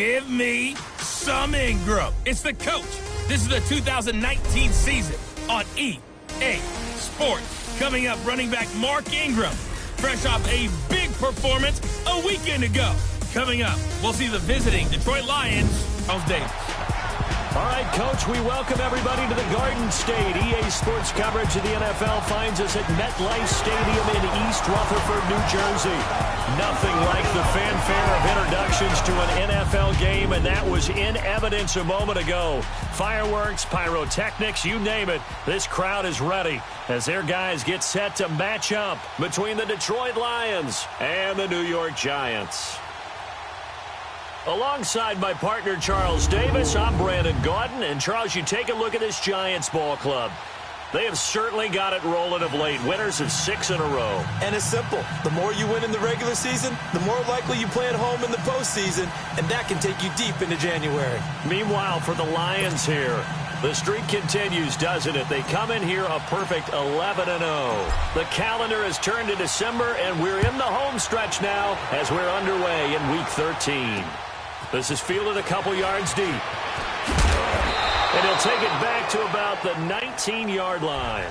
Give me some Ingram. It's the coach. This is the 2019 season on EA Sports. Coming up, running back Mark Ingram, fresh off a big performance a weekend ago. Coming up, we'll see the visiting Detroit Lions, Charles Davis. All right, Coach, we welcome everybody to the Garden State. EA Sports coverage of the NFL finds us at MetLife Stadium in East Rutherford, New Jersey. Nothing like the fanfare of introductions to an NFL game, and that was in evidence a moment ago. Fireworks, pyrotechnics, you name it. This crowd is ready as their guys get set to match up between the Detroit Lions and the New York Giants. Alongside my partner, Charles Davis, I'm Brandon Gaudin. And, Charles, you take a look at this Giants ball club. They have certainly got it rolling of late. Winners of 6 in a row. And it's simple. The more you win in the regular season, the more likely you play at home in the postseason, and that can take you deep into January. Meanwhile, for the Lions here, the streak continues, doesn't it? They come in here a perfect 11-0. The calendar has turned to December, and we're in the home stretch now as we're underway in Week 13. This is fielded a couple yards deep. And he'll take it back to about the 19-yard line.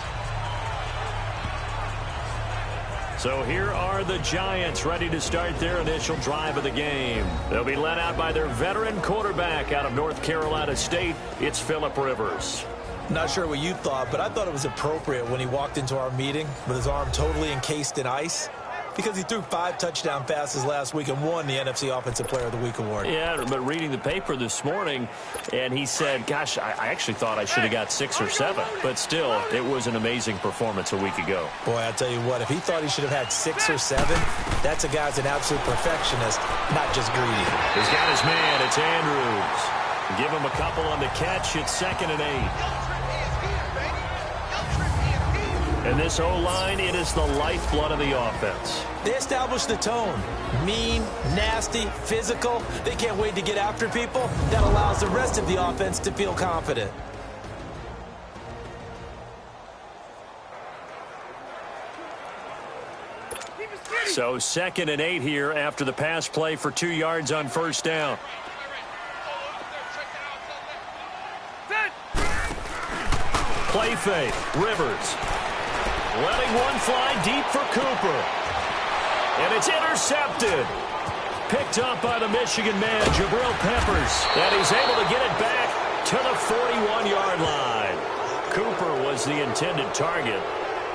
So here are the Giants ready to start their initial drive of the game. They'll be led out by their veteran quarterback out of North Carolina State. It's Phillip Rivers. Not sure what you thought, but I thought it was appropriate when he walked into our meeting with his arm totally encased in ice, because he threw 5 touchdown passes last week and won the NFC Offensive Player of the Week award. Yeah, but reading the paper this morning, and he said, gosh, I actually thought I should have got 6 or 7. But still, it was an amazing performance a week ago. Boy, I'll tell you what, if he thought he should have had 6 or 7, that's a guy's an absolute perfectionist, not just greedy. He's got his man. It's Andrews. Give him a couple on the catch. It's 2nd and 8. And this O-line, it is the lifeblood of the offense. They establish the tone. Mean, nasty, physical. They can't wait to get after people. That allows the rest of the offense to feel confident. So 2nd and 8 here after the pass play for 2 yards on first down. Play fake. Rivers. Letting one fly deep for Cooper. And it's intercepted. Picked up by the Michigan man, Jabril Peppers. And he's able to get it back to the 41-yard line. Cooper was the intended target.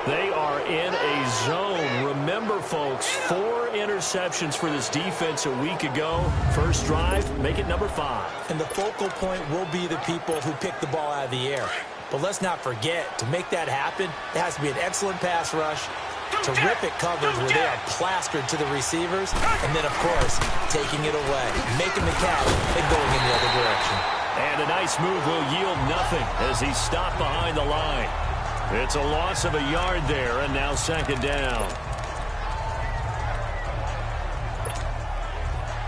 They are in a zone. Remember, folks, 4 interceptions for this defense a week ago. First drive, make it number 5. And the focal point will be the people who pick the ball out of the air. But let's not forget, to make that happen, it has to be an excellent pass rush, terrific coverage where they are plastered to the receivers, and then, of course, taking it away, making the catch, and going in the other direction. And a nice move will yield nothing as he's stopped behind the line. It's a loss of a yard there, and now 2nd down.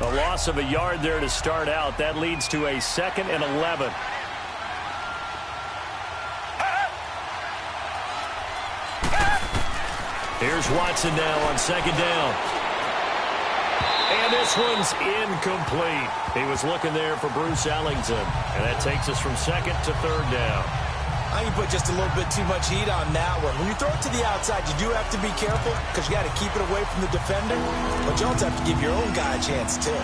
A loss of a yard there to start out. That leads to a 2nd and 11. Here's Watson now on 2nd down. And this one's incomplete. He was looking there for Bruce Ellington. And that takes us from 2nd to 3rd down. I think you put just a little bit too much heat on that one. When you throw it to the outside, you do have to be careful because you got to keep it away from the defender. But you also have to give your own guy a chance, too.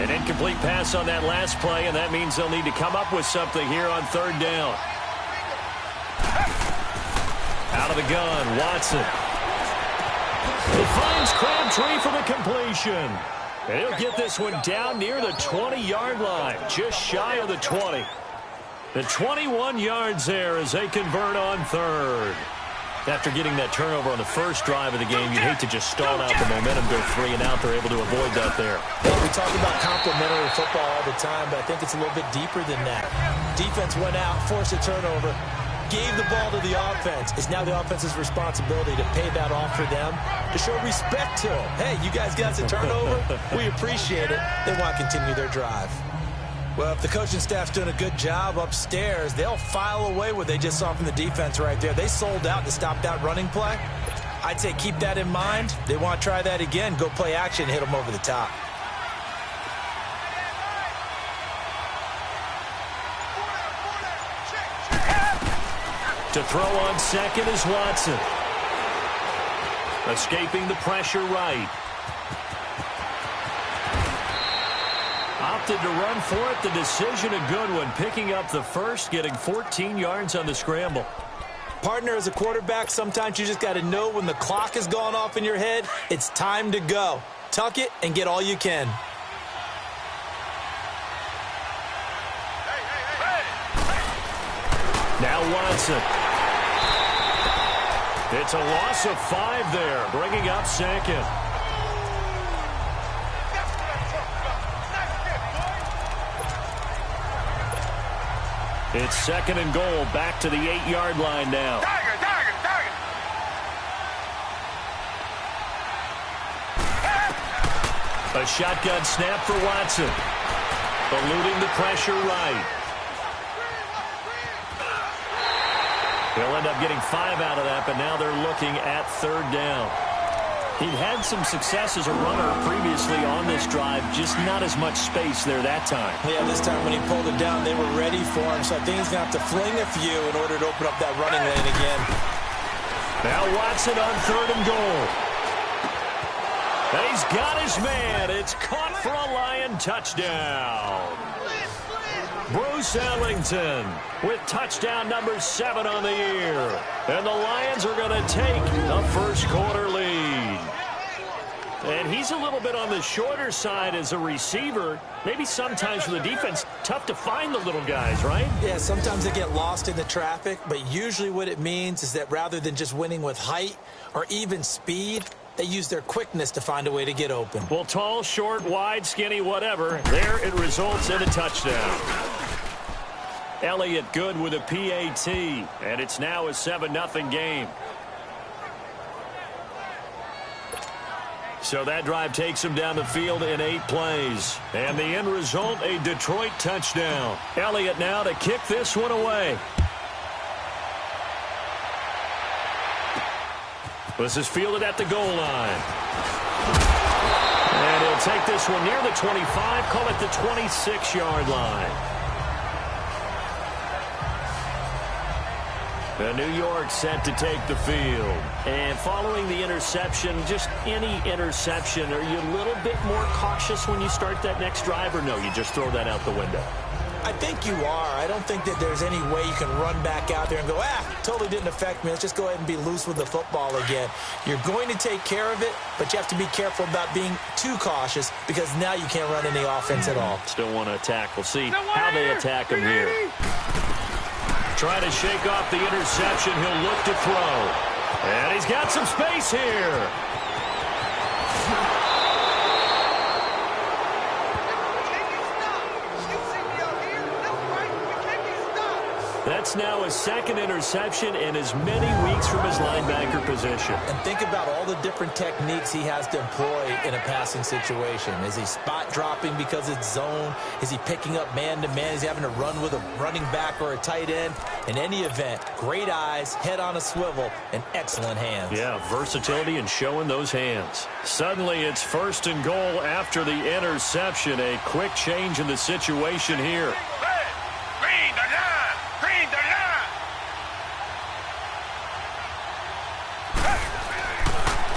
An incomplete pass on that last play, and that means they'll need to come up with something here on 3rd down. Out of the gun, Watson. He finds Crabtree for the completion. And he'll get this one down near the 20-yard line, just shy of the 20. The 21 yards there as they convert on 3rd. After getting that turnover on the first drive of the game, you'd hate to just stall out the momentum, go 3 and out. They're able to avoid that there. Well, we talk about complementary football all the time, but I think it's a little bit deeper than that. Defense went out, forced a turnover, gave the ball to the offense. It's now the offense's responsibility to pay that off for them, to show respect to them. Hey, you guys got a turnover? We appreciate it. They want to continue their drive. Well, if the coaching staff's doing a good job upstairs, they'll file away what they just saw from the defense right there. They sold out to stop that running play. I'd say keep that in mind. They want to try that again. Go play action, hit them over the top. To throw on second is Watson. Escaping the pressure right. Opted to run for it. The decision a good one. Picking up the first, getting 14 yards on the scramble. Partner, as a quarterback, sometimes you just got to know when the clock has gone off in your head, it's time to go. Tuck it and get all you can. Now Watson. It's a loss of 5 there, bringing up second. It's second and goal, back to the 8-yard line now. A shotgun snap for Watson. Eluding the pressure right. They'll end up getting 5 out of that, but now they're looking at third down. He'd had some success as a runner previously on this drive, just not as much space there that time. Yeah, this time when he pulled it down, they were ready for him, so I think he's going to have to fling a few in order to open up that running lane again. Now Watson on third and goal. And he's got his man. It's caught for a Lion touchdown. Bruce Ellington with touchdown number 7 on the year. And the Lions are going to take a first-quarter lead. And he's a little bit on the shorter side as a receiver. Maybe sometimes for the defense, tough to find the little guys, right? Yeah, sometimes they get lost in the traffic, but usually what it means is that rather than just winning with height or even speed, they use their quickness to find a way to get open. Well, tall, short, wide, skinny, whatever. There it results in a touchdown. Elliott good with a PAT, and it's now a 7-0 game. So that drive takes him down the field in 8 plays. And the end result, a Detroit touchdown. Elliott now to kick this one away. This is fielded at the goal line. And he'll take this one near the 25, call it the 26-yard line. New York set to take the field. And following the interception, just any interception, are you a little bit more cautious when you start that next drive, or no, you just throw that out the window? I think you are. I don't think that there's any way you can run back out there and go, totally didn't affect me. Let's just go ahead and be loose with the football again. You're going to take care of it, but you have to be careful about being too cautious because now you can't run any offense at all. Still want to attack. We'll see how they attack him here. Trying to shake off the interception. He'll look to throw. And he's got some space here. That's now his second interception in as many weeks from his linebacker position. And think about all the different techniques he has to employ in a passing situation. Is he spot dropping because it's zone? Is he picking up man-to-man? Is he having to run with a running back or a tight end? In any event, great eyes, head on a swivel, and excellent hands. Yeah, versatility and showing those hands. Suddenly it's first and goal after the interception. A quick change in the situation here.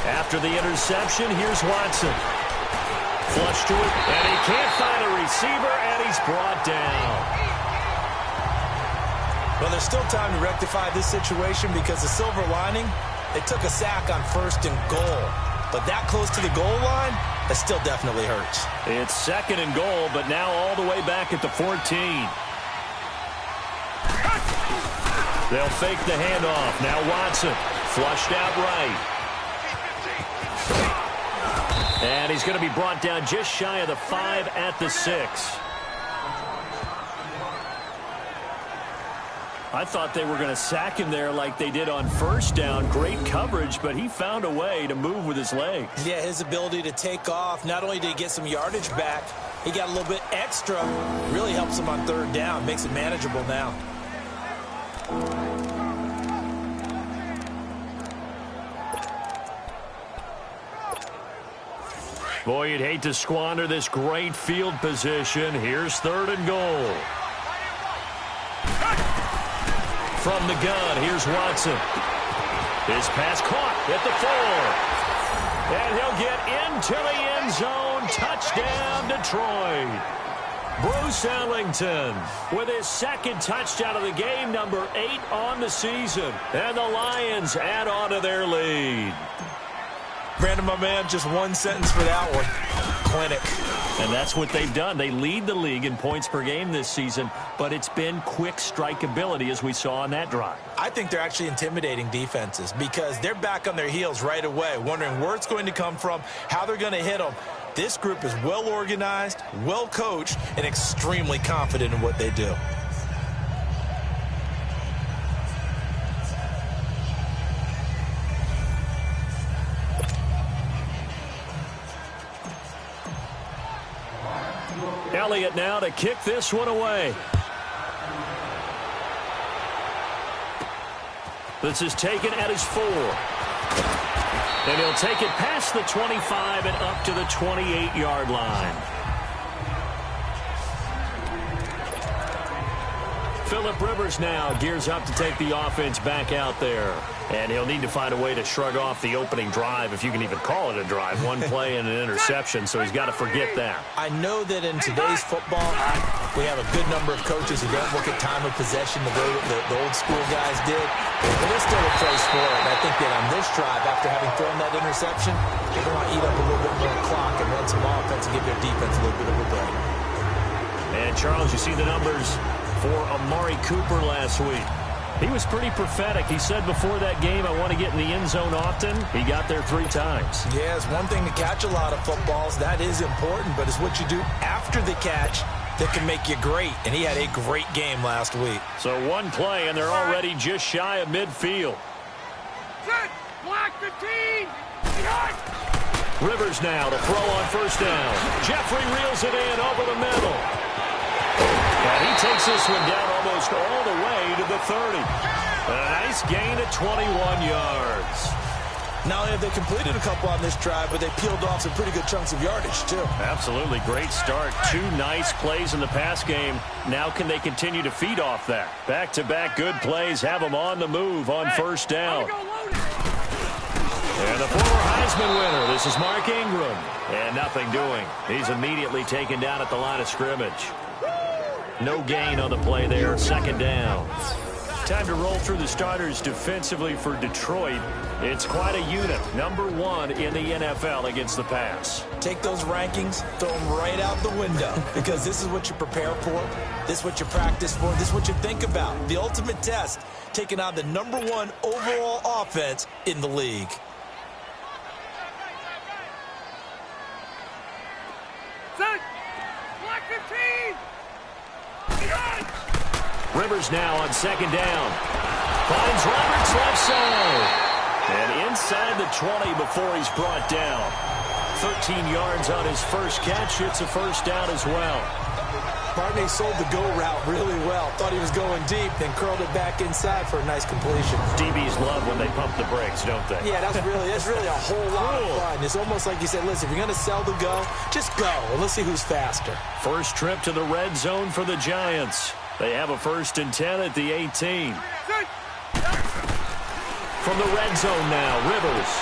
After the interception, here's Watson. Flush to it, and he can't find a receiver, and he's brought down. Well, there's still time to rectify this situation because the silver lining, they took a sack on first and goal. But that close to the goal line, that still definitely hurts. It's second and goal, but now all the way back at the 14. They'll fake the handoff. Now Watson, flushed out right. And he's going to be brought down just shy of the 5 at the 6. I thought they were going to sack him there like they did on first down. Great coverage, but he found a way to move with his legs. Yeah, his ability to take off, not only did he get some yardage back, he got a little bit extra. Really helps him on third down, makes it manageable now. Boy, you'd hate to squander this great field position. Here's 3rd and goal. From the gun, here's Watson. His pass caught at the 4. And he'll get into the end zone. Touchdown, Detroit. Bruce Ellington with his 2nd touchdown of the game, number 8 on the season. And the Lions add on to their lead. Brandon, my man, just one sentence for that one. Clinic. And that's what they've done. They lead the league in points per game this season, but it's been quick strikeability as we saw on that drive. I think they're actually intimidating defenses because they're back on their heels right away, wondering where it's going to come from, how they're going to hit them. This group is well organized, well coached, and extremely confident in what they do. Elliott now to kick this one away. This is taken at his 4. And he'll take it past the 25 and up to the 28-yard line. Phillip Rivers now gears up to take the offense back out there. And he'll need to find a way to shrug off the opening drive, if you can even call it a drive. One play and an interception, so he's got to forget that. I know that in today's football, we have a good number of coaches who don't look at time of possession the way the old school guys did. But there's still a place for it. And I think that on this drive, after having thrown that interception, they're going to eat up a little bit more clock and run some offense and give their defense a little bit of a break. And, Charles, you see the numbers for Amari Cooper last week. He was pretty prophetic. He said before that game, I want to get in the end zone often. He got there 3 times. Yeah, it's one thing to catch a lot of footballs. That is important, but it's what you do after the catch that can make you great. And he had a great game last week. So one play, and they're already just shy of midfield. Set! Block 15! Rivers now to throw on 1st down. Jeffrey reels it in over the middle. And he takes this one down almost all the way to the 30. A nice gain of 21 yards. Not only have they completed a couple on this drive, but they peeled off some pretty good chunks of yardage, too. Absolutely. Great start. 2 nice plays in the pass game. Now can they continue to feed off that? Back-to-back good plays have them on the move on 1st down. And the former Heisman winner, this is Mark Ingram. And nothing doing. He's immediately taken down at the line of scrimmage. No gain on the play there. 2nd down. Time to roll through the starters defensively for Detroit. It's quite a unit. Number 1 in the NFL against the pass. Take those rankings, throw them right out the window. Because this is what you prepare for. This is what you practice for. This is what you think about. The ultimate test, taking on the number 1 overall offense in the league. Set! Block 15! Rivers now on 2nd down. Finds Roberts left side. And inside the 20 before he's brought down. 13 yards on his first catch. It's a 1st down as well. Barney sold the go route really well. Thought he was going deep, then curled it back inside for a nice completion. DBs love when they pump the brakes, don't they? Yeah, that's really a whole lot of fun. It's almost like you said, listen, if you're going to sell the go, just go, and let's see who's faster. First trip to the red zone for the Giants. They have a 1st and 10 at the 18. From the red zone now, Rivers.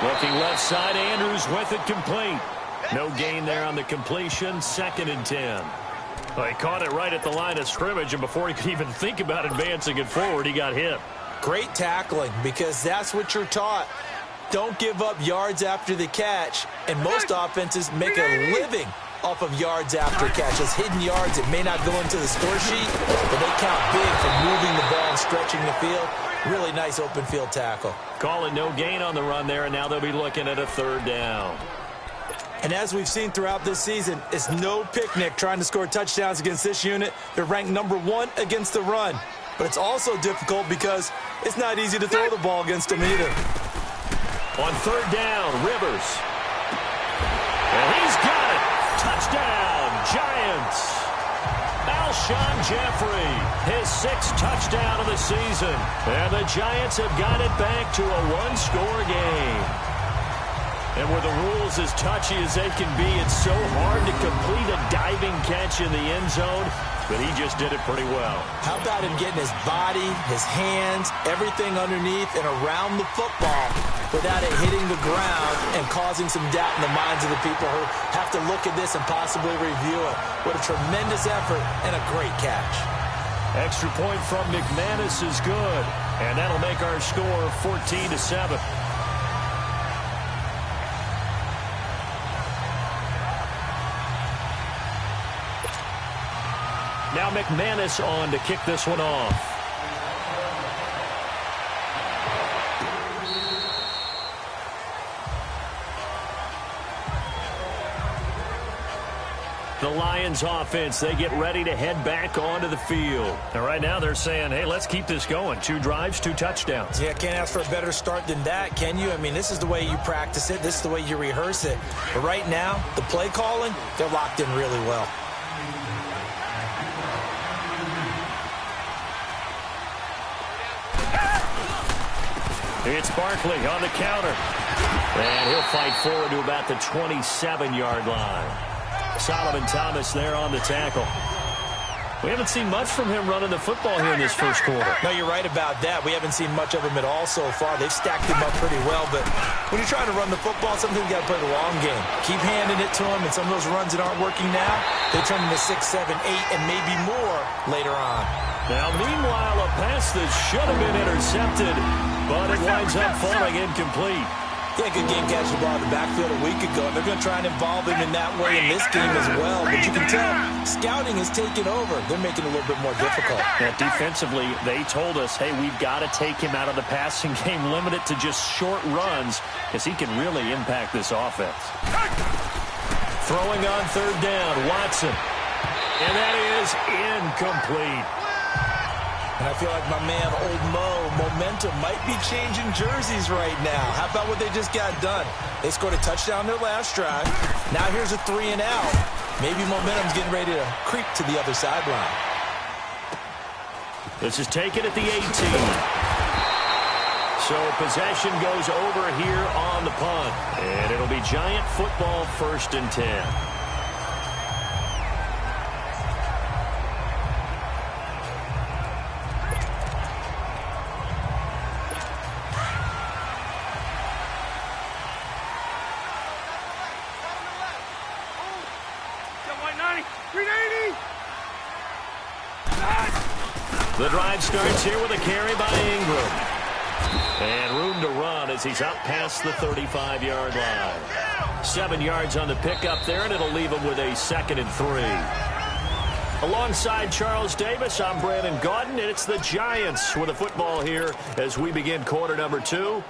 Looking left side, Andrews with it complete. No gain there on the completion, 2nd and 10. Well, he caught it right at the line of scrimmage, and before he could even think about advancing it forward, he got hit. Great tackling, because that's what you're taught. Don't give up yards after the catch, and most offenses make a living off of yards after catch. Those hidden yards, it may not go into the score sheet, but they count big for moving the ball and stretching the field. Really nice open field tackle. Call it no gain on the run there, and now they'll be looking at a 3rd down. And as we've seen throughout this season, it's no picnic trying to score touchdowns against this unit. They're ranked number 1 against the run. But it's also difficult because it's not easy to throw the ball against them either. On 3rd down, Rivers. And he's got it. Touchdown, Giants. Alshon Jeffrey, his 6th touchdown of the season. And the Giants have got it back to a 1-score game. And with the rules as touchy as they can be, it's so hard to complete a diving catch in the end zone, but he just did it pretty well. How about him getting his body, his hands, everything underneath and around the football without it hitting the ground and causing some doubt in the minds of the people who have to look at this and possibly review it. What a tremendous effort and a great catch. Extra point from McManus is good, and that'll make our score 14-7. Now McManus on to kick this one off. The Lions offense, they get ready to head back onto the field. And right now they're saying, hey, let's keep this going. 2 drives, 2 touchdowns. Yeah, can't ask for a better start than that, can you? I mean, this is the way you practice it. This is the way you rehearse it. But right now, the play calling, they're locked in really well. It's Barkley on the counter. And he'll fight forward to about the 27-yard line. Solomon Thomas there on the tackle. We haven't seen much from him running the football here in this first quarter. No, you're right about that. We haven't seen much of him at all so far. They've stacked him up pretty well, but when you're trying to run the football, sometimes you got to play the long game. Keep handing it to him, and some of those runs that aren't working now, they turn into 6, 7, 8, and maybe more later on. Now, meanwhile, a pass that should have been intercepted, but it winds up falling incomplete. Yeah, good game catching the ball in the backfield a week ago. They're going to try and involve him in that way in this game as well. But you can tell scouting has taken over. They're making it a little bit more difficult. Yeah, defensively, they told us, hey, we've got to take him out of the passing game, limit it to just short runs, because he can really impact this offense. Throwing on 3rd down, Watson. And that is incomplete. And I feel like my man, Old Mo, momentum might be changing jerseys right now. How about what they just got done? They scored a touchdown their last drive. Now here's a 3 and out. Maybe momentum's getting ready to creep to the other sideline. This is taken at the 18. So possession goes over here on the punt. And it'll be Giant football 1st and 10. The drive starts here with a carry by Ingram. And room to run as he's up past the 35-yard line. 7 yards on the pickup there, and it'll leave him with a 2nd and 3. Alongside Charles Davis, I'm Brandon Gaudin, and it's the Giants with the football here as we begin quarter number 2.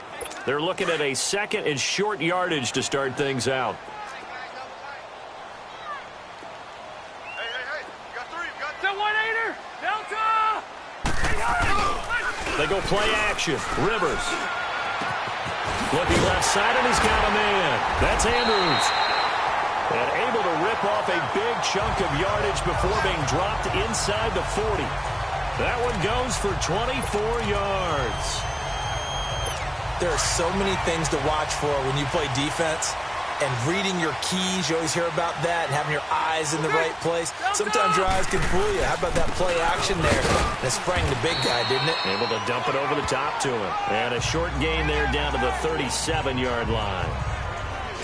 They're looking at a 2nd and short yardage to start things out. They go play action. Rivers. Looking left side, and he's got a man. That's Andrews. And able to rip off a big chunk of yardage before being dropped inside the 40. That one goes for 24 yards. There are so many things to watch for when you play defense. And reading your keys, you always hear about that, and having your eyes in the right place. Sometimes your eyes can fool you. How about that play action there? That sprang the big guy, didn't it? Able to dump it over the top to him. And a short gain there down to the 37-yard line.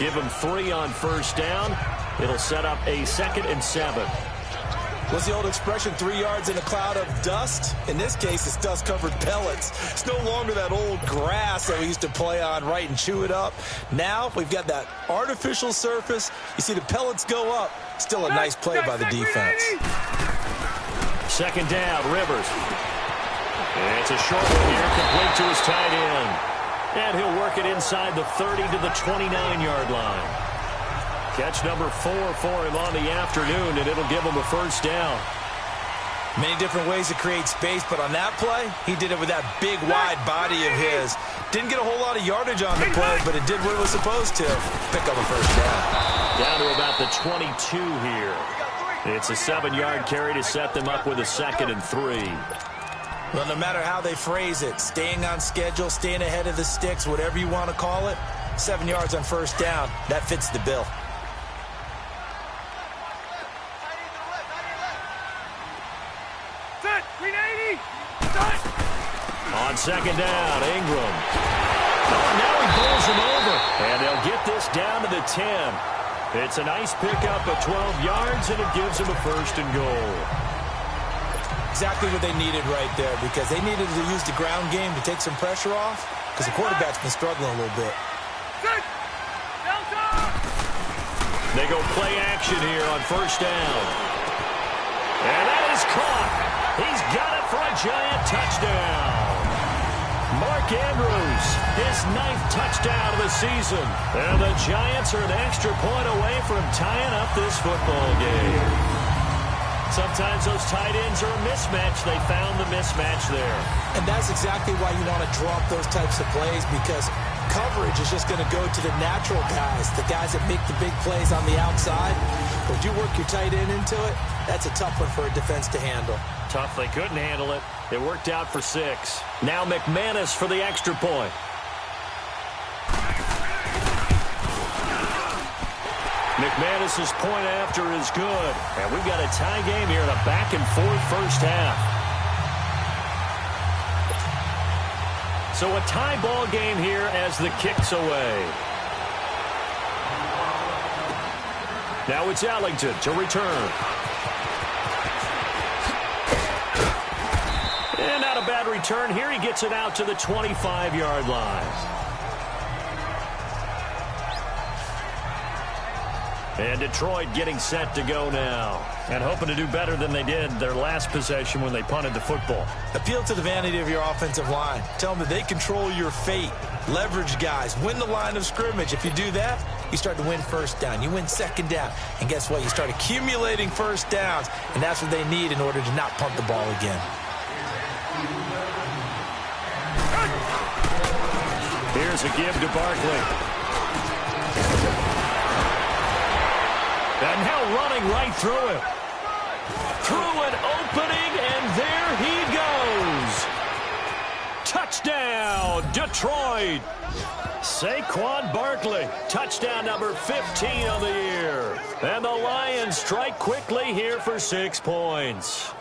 Give him 3 on 1st down. It'll set up a 2nd and 7. What's the old expression, 3 yards in a cloud of dust? In this case, it's dust-covered pellets. It's no longer that old grass that we used to play on, right, and chew it up. Now, we've got that artificial surface. You see the pellets go up. Still a nice play by the defense. 2nd down, Rivers. And it's a short one here, complete to his tight end. And he'll work it inside the 30 to the 29-yard line. Catch number 4 for him on the afternoon, and it'll give him a 1st down. Many different ways to create space, but on that play, he did it with that big, wide body of his. Didn't get a whole lot of yardage on the play, but it did what it was supposed to. Pick up a 1st down. Down to about the 22 here. It's a 7-yard carry to set them up with a 2nd and 3. Well, no matter how they phrase it, staying on schedule, staying ahead of the sticks, whatever you want to call it, 7 yards on first down. That fits the bill. Set, green 80. Set. On second down, Ingram. Oh, now he bowls him over. And they'll get this down to the 10. It's a nice pickup of 12 yards, and it gives them a first and goal. Exactly what they needed right there, because they needed to use the ground game to take some pressure off, because the quarterback's been struggling a little bit. Set. Delta. They go play action here on first down. And that is caught. He's got it for a giant touchdown. Mark Andrews, his 9th touchdown of the season. And the Giants are an extra point away from tying up this football game. Sometimes those tight ends are a mismatch. They found the mismatch there. And that's exactly why you want to draw up those types of plays, because coverage is just going to go to the natural guys, the guys that make the big plays on the outside. But when you work your tight end into it, that's a tough one for a defense to handle. Tough, they couldn't handle it. It worked out for 6. Now McManus for the extra point. McManus's point after is good. And we've got a tie game here in a back-and-forth first half. So a tie ball game here as the kick's away. Now it's Ellington to return. And not a bad return here. He gets it out to the 25-yard line. And Detroit getting set to go now. And hoping to do better than they did their last possession when they punted the football. Appeal to the vanity of your offensive line. Tell them that they control your fate. Leverage guys. Win the line of scrimmage. If you do that, you start to win first down. You win second down. And guess what? You start accumulating first downs. And that's what they need in order to not punt the ball again. Here's a give to Barkley. And now running right through him. Through an opening, and there he goes. Touchdown, Detroit. Saquon Barkley, touchdown number 15 of the year. And the Lions strike quickly here for 6 points.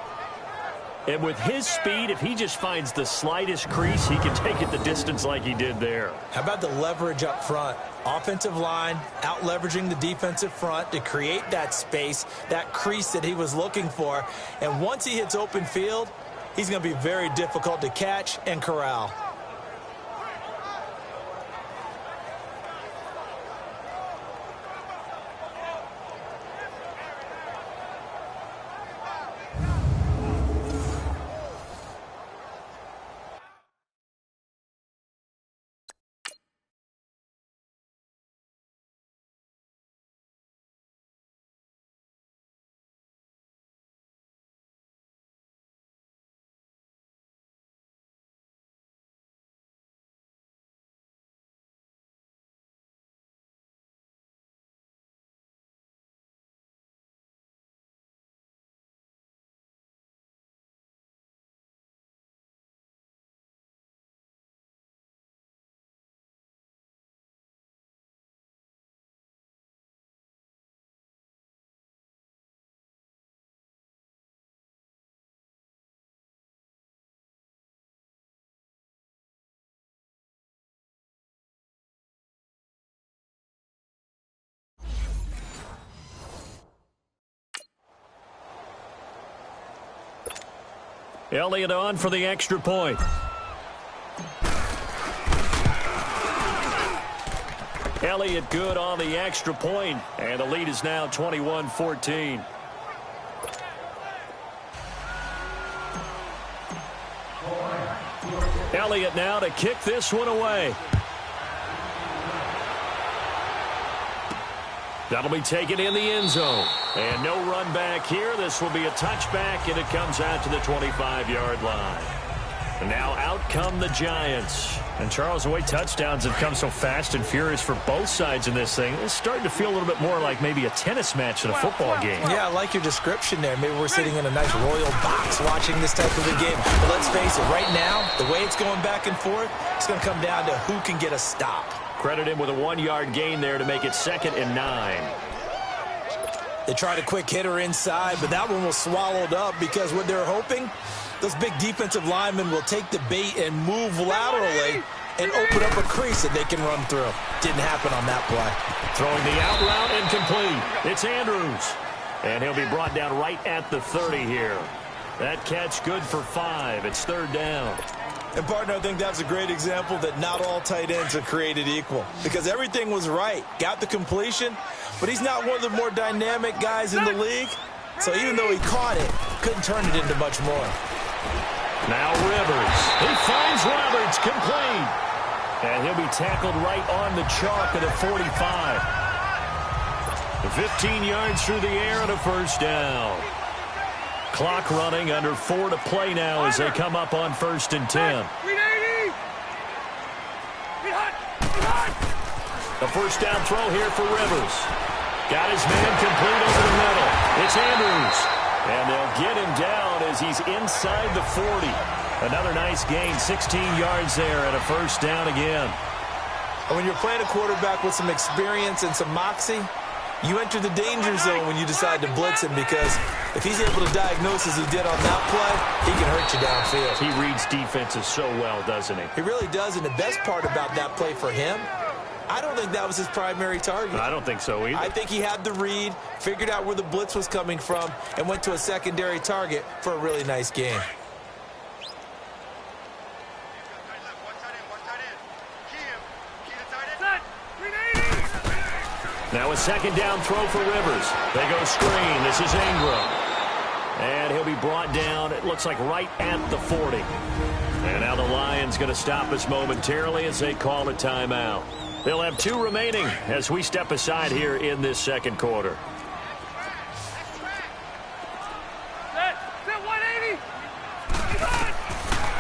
And with his speed, if he just finds the slightest crease, he can take it the distance like he did there. How about the leverage up front? Offensive line out-leveraging the defensive front to create that space, that crease that he was looking for. And once he hits open field, he's going to be very difficult to catch and corral. Elliott on for the extra point. Elliott good on the extra point, and the lead is now 21-14. Elliott now to kick this one away. That'll be taken in the end zone. And no run back here. This will be a touchback, and it comes out to the 25-yard line. And now out come the Giants. And, Charles, the way touchdowns have come so fast and furious for both sides in this thing, it's starting to feel a little bit more like maybe a tennis match than a football game. Yeah, I like your description there. Maybe we're sitting in a nice royal box watching this type of a game. But let's face it, right now, the way it's going back and forth, it's going to come down to who can get a stop. Credit him with a 1-yard gain there to make it 2nd and 9. They tried a quick hitter inside, but that one was swallowed up because what they're hoping, those big defensive linemen will take the bait and move laterally and open up a crease that they can run through. Didn't happen on that play. Throwing the out route incomplete. It's Andrews. And he'll be brought down right at the 30 here. That catch good for 5. It's 3rd down. And, partner, I think that's a great example that not all tight ends are created equal because everything was right. Got the completion, but he's not one of the more dynamic guys in the league. So even though he caught it, couldn't turn it into much more. Now Rivers. He finds Roberts complete. And he'll be tackled right on the chalk at the 45. 15 yards through the air and a 1st down. Clock running, under 4 to play now as they come up on 1st and 10. The 1st down throw here for Rivers. Got his man complete over the middle. It's Andrews. And they'll get him down as he's inside the 40. Another nice gain, 16 yards there and a 1st down again. And when you're playing a quarterback with some experience and some moxie, you enter the danger zone when you decide to blitz him because if he's able to diagnose as he did on that play, he can hurt you downfield. He reads defenses so well, doesn't he? He really does, and the best part about that play for him, I don't think that was his primary target. I don't think so either. I think he had the read, figured out where the blitz was coming from, and went to a secondary target for a really nice game. Now a 2nd down throw for Rivers. They go screen. This is Ingram. And he'll be brought down, it looks like right at the 40. And now the Lions going to stop us momentarily as they call a timeout. They'll have 2 remaining as we step aside here in this 2nd quarter. Set 180.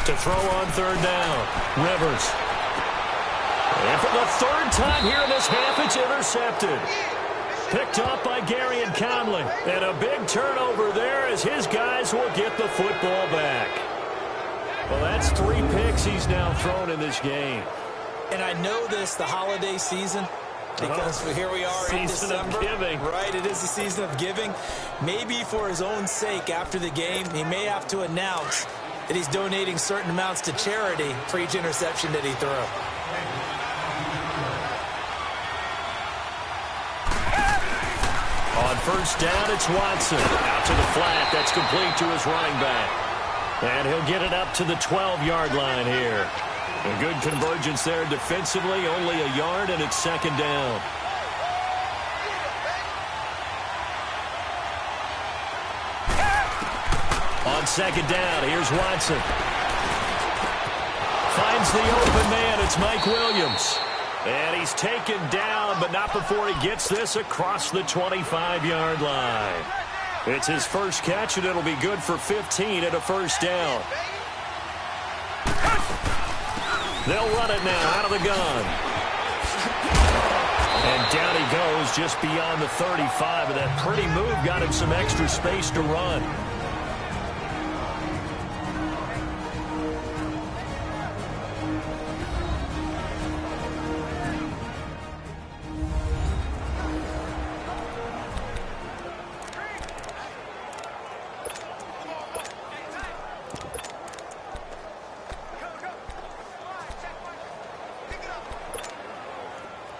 To throw on 3rd down. Rivers. And for the 3rd time here in this half, it's intercepted. Picked up by Gary and Conley. And a big turnover there as his guys will get the football back. Well, that's 3 picks he's now thrown in this game. And I know this, the holiday season, because here we are in December. Season of giving. Right, it is the season of giving. Maybe for his own sake after the game, he may have to announce that he's donating certain amounts to charity for each interception that he threw. On 1st down, it's Watson. Out to the flat. That's complete to his running back. And he'll get it up to the 12-yard line here. A good convergence there defensively. Only a yard, and it's 2nd down. On 2nd down, here's Watson. Finds the open man. It's Mike Williams. And he's taken down, but not before he gets this across the 25-yard line. It's his first catch, and it'll be good for 15 and a 1st down. They'll run it now out of the gun. And down he goes just beyond the 35, and that pretty move got him some extra space to run.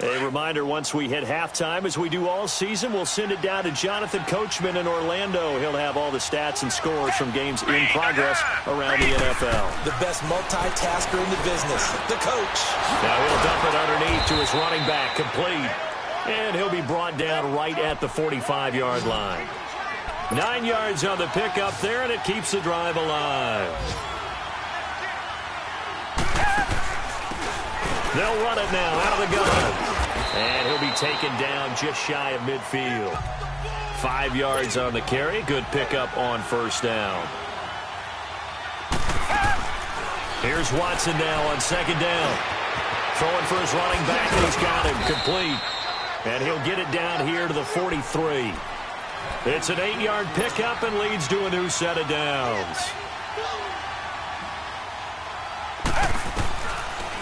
A reminder, once we hit halftime, as we do all season, we'll send it down to Jonathan Coachman in Orlando. He'll have all the stats and scores from games in progress around the NFL. The best multitasker in the business, the coach. Now he'll dump it underneath to his running back, complete. And he'll be brought down right at the 45-yard line. 9 yards on the pickup there, and it keeps the drive alive. They'll run it now out of the gun. And he'll be taken down just shy of midfield. 5 yards on the carry. Good pickup on 1st down. Here's Watson now on 2nd down. Throwing for his running back, and he's got him complete. And he'll get it down here to the 43. It's an 8-yard pickup and leads to a new set of downs.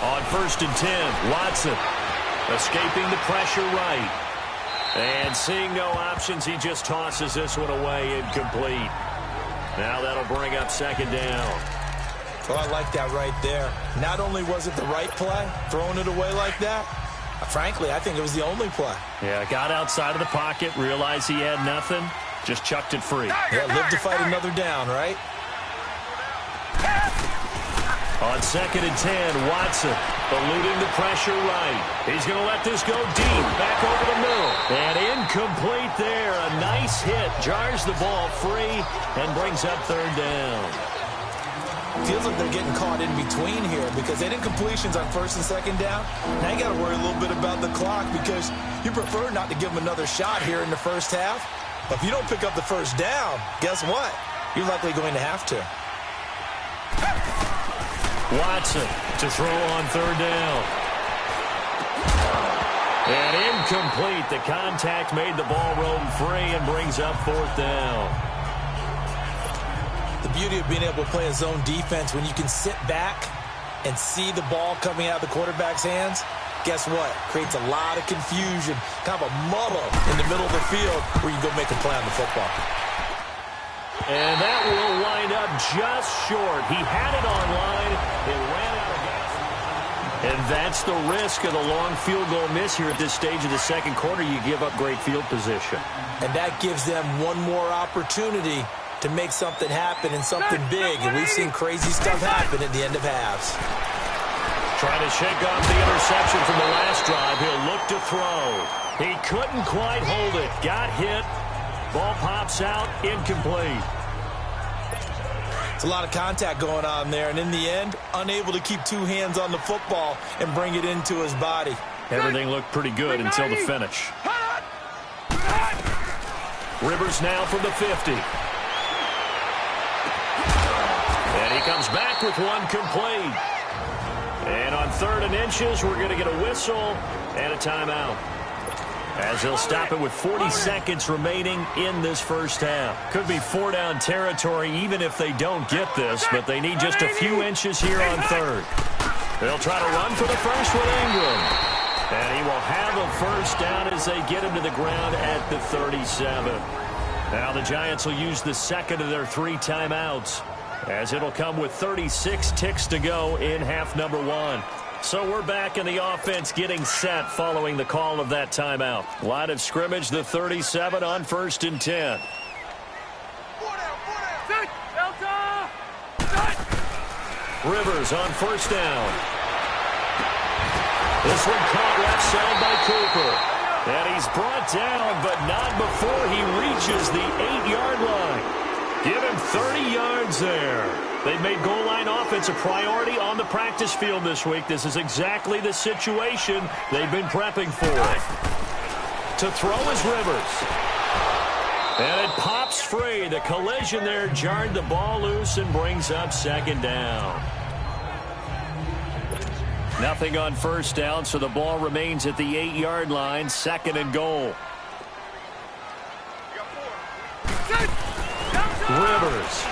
On 1st and 10, Watson. Escaping the pressure right. And seeing no options, he just tosses this one away, incomplete. Now that'll bring up second down. Oh, I like that right there. Not only was it the right play, throwing it away like that, frankly, I think it was the only play. Yeah, got outside of the pocket, realized he had nothing, just chucked it free. Yeah, live to fight another down, right? On 2nd and 10, Watson eluding the pressure right. He's going to let this go deep, back over the middle. And incomplete there. A nice hit, jars the ball free, and brings up third down. Feels like they're getting caught in between here because they didn't completions on 1st and 2nd down. Now you got to worry a little bit about the clock because you prefer not to give them another shot here in the first half. But if you don't pick up the first down, guess what? You're likely going to have to. Watson to throw on 3rd down. And incomplete. The contact made the ball roam free and brings up 4th down. The beauty of being able to play a zone defense when you can sit back and see the ball coming out of the quarterback's hands, guess what? Creates a lot of confusion, kind of a muddle in the middle of the field where you go make a play on the football. And that will wind up just short. He had it on line. It ran out of gas. And that's the risk of the long field goal miss here at this stage of the second quarter. You give up great field position. And that gives them one more opportunity to make something happen and something big. And we've seen crazy stuff happen at the end of halves. Trying to shake off the interception from the last drive. He'll look to throw. He couldn't quite hold it. Got hit. Ball pops out. Incomplete. It's a lot of contact going on there. And in the end, unable to keep two hands on the football and bring it into his body. Everything looked pretty good until the finish. Rivers now from the 50. And he comes back with one complete. And on 3rd and inches, we're going to get a whistle and a timeout, as he'll stop it with 40 seconds remaining in this first half. Could be 4-down territory even if they don't get this, but they need just a few inches here on 3rd. They'll try to run for the first with Ingram. And he will have a first down as they get him to the ground at the 37. Now the Giants will use the second of their 3 timeouts, as it'll come with 36 ticks to go in half number 1. So we're back in the offense getting set following the call of that timeout. Line of scrimmage, the 37 on 1st and 10. Rivers on 1st down. This one caught left side by Cooper. And he's brought down, but not before he reaches the 8-yard line. Give him 30 yards there. They've made goal line offense a priority on the practice field this week. This is exactly the situation they've been prepping for. To throw is Rivers. And it pops free. The collision there jarred the ball loose and brings up 2nd down. Nothing on 1st down, so the ball remains at the 8-yard line, 2nd and goal. Rivers.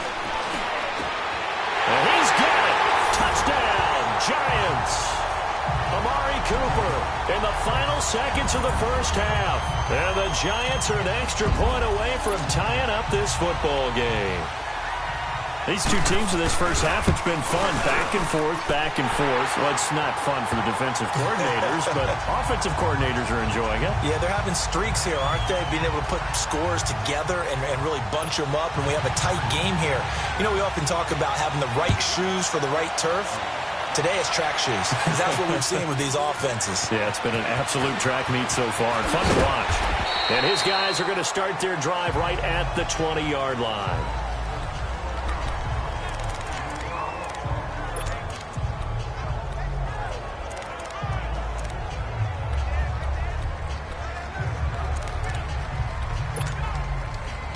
And he's got it. Touchdown, Giants. Amari Cooper in the final seconds of the first half. And the Giants are an extra point away from tying up this football game. These two teams in this first half, it's been fun. Back and forth, back and forth. Well, it's not fun for the defensive coordinators, but offensive coordinators are enjoying it. Yeah, they're having streaks here, aren't they? Being able to put scores together and really bunch them up, and we have a tight game here. You know, we often talk about having the right shoes for the right turf. Today it's track shoes, because that's what we've seen with these offenses. Yeah, it's been an absolute track meet so far, and fun to watch. And his guys are going to start their drive right at the 20-yard line.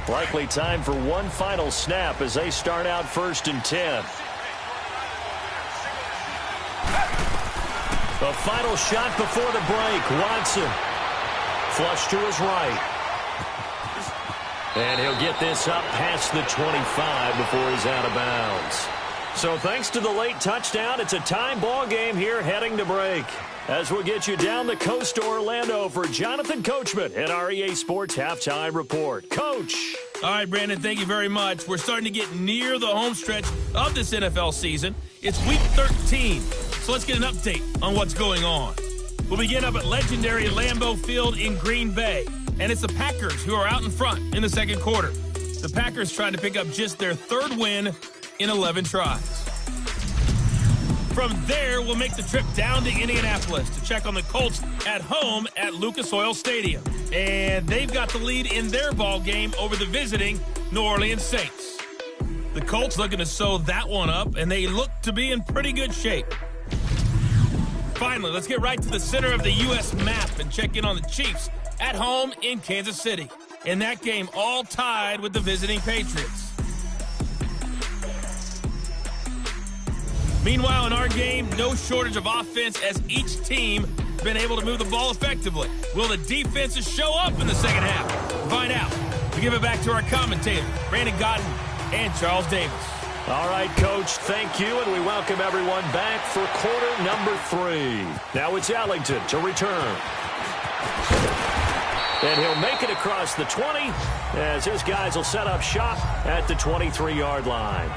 Likely time for one final snap as they start out 1st and 10. The final shot before the break. Watson. Flush to his right. And he'll get this up past the 25 before he's out of bounds. So thanks to the late touchdown, it's a time ball game here heading to break. As we'll get you down the coast to Orlando for Jonathan Coachman at our EA Sports Halftime Report. Coach. All right, Brandon, thank you very much. We're starting to get near the home stretch of this NFL season. It's Week 13, so let's get an update on what's going on. We'll begin up at legendary Lambeau Field in Green Bay, and it's the Packers who are out in front in the second quarter. The Packers trying to pick up just their third win in 11 tries. From there, we'll make the trip down to Indianapolis to check on the Colts at home at Lucas Oil Stadium. And they've got the lead in their ball game over the visiting New Orleans Saints. The Colts looking to sew that one up, and they look to be in pretty good shape. Finally, let's get right to the center of the U.S. map and check in on the Chiefs at home in Kansas City. In that game, all tied with the visiting Patriots. Meanwhile, in our game, no shortage of offense as each team has been able to move the ball effectively. Will the defenses show up in the second half? Find out. We give it back to our commentators, Brandon Godden and Charles Davis. All right, Coach, thank you, and we welcome everyone back for quarter number 3. Now it's Ellington to return. And he'll make it across the 20 as his guys will set up shop at the 23-yard line.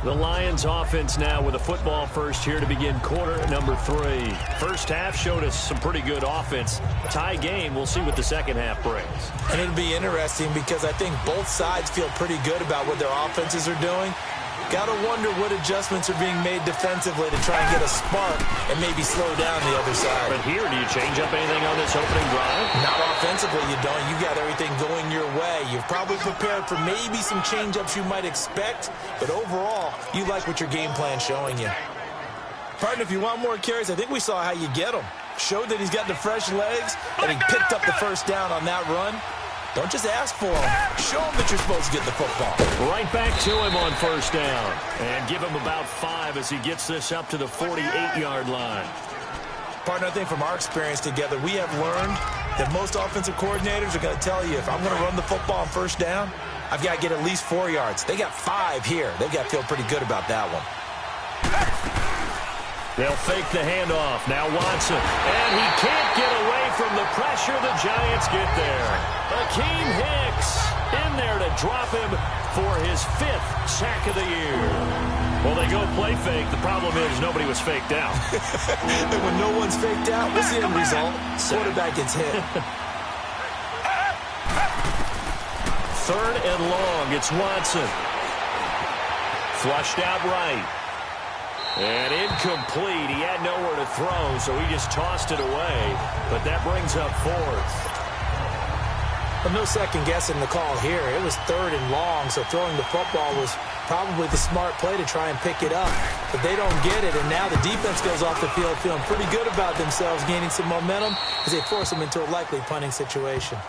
The Lions offense now with a football first here to begin quarter number 3. First half showed us some pretty good offense. Tie game, we'll see what the second half brings. And it'll be interesting because I think both sides feel pretty good about what their offenses are doing. Got to wonder what adjustments are being made defensively to try and get a spark and maybe slow down the other side. But here, do you change up anything on this opening drive? Not offensively, you don't. You got everything going your way. You've probably prepared for maybe some change-ups you might expect, but overall, you like what your game plan's showing you. Partner, if you want more carries, I think we saw how you get them. Showed that he's got the fresh legs, and he picked up the first down on that run. Don't just ask for him. Show him that you're supposed to get the football. Right back to him on first down. And give him about 5 as he gets this up to the 48-yard line. Partner, I think from our experience together, we have learned that most offensive coordinators are going to tell you, if I'm going to run the football on first down, I've got to get at least 4 yards. They got 5 here. They've got to feel pretty good about that one. They'll fake the handoff. Now Watson. And he can't get away from the pressure. The Giants get there. Akeem Hicks in there to drop him for his 5th sack of the year. Well, they go play fake. The problem is nobody was faked out. And when no one's faked out, what's the end result? Quarterback gets hit. 3rd and long. It's Watson. Flushed out right. And incomplete. He had nowhere to throw, so he just tossed it away. But that brings up 4th. Well, no second guessing the call here. It was 3rd and long, so throwing the football was probably the smart play to try and pick it up. But they don't get it, and now the defense goes off the field feeling pretty good about themselves, gaining some momentum as they force them into a likely punting situation.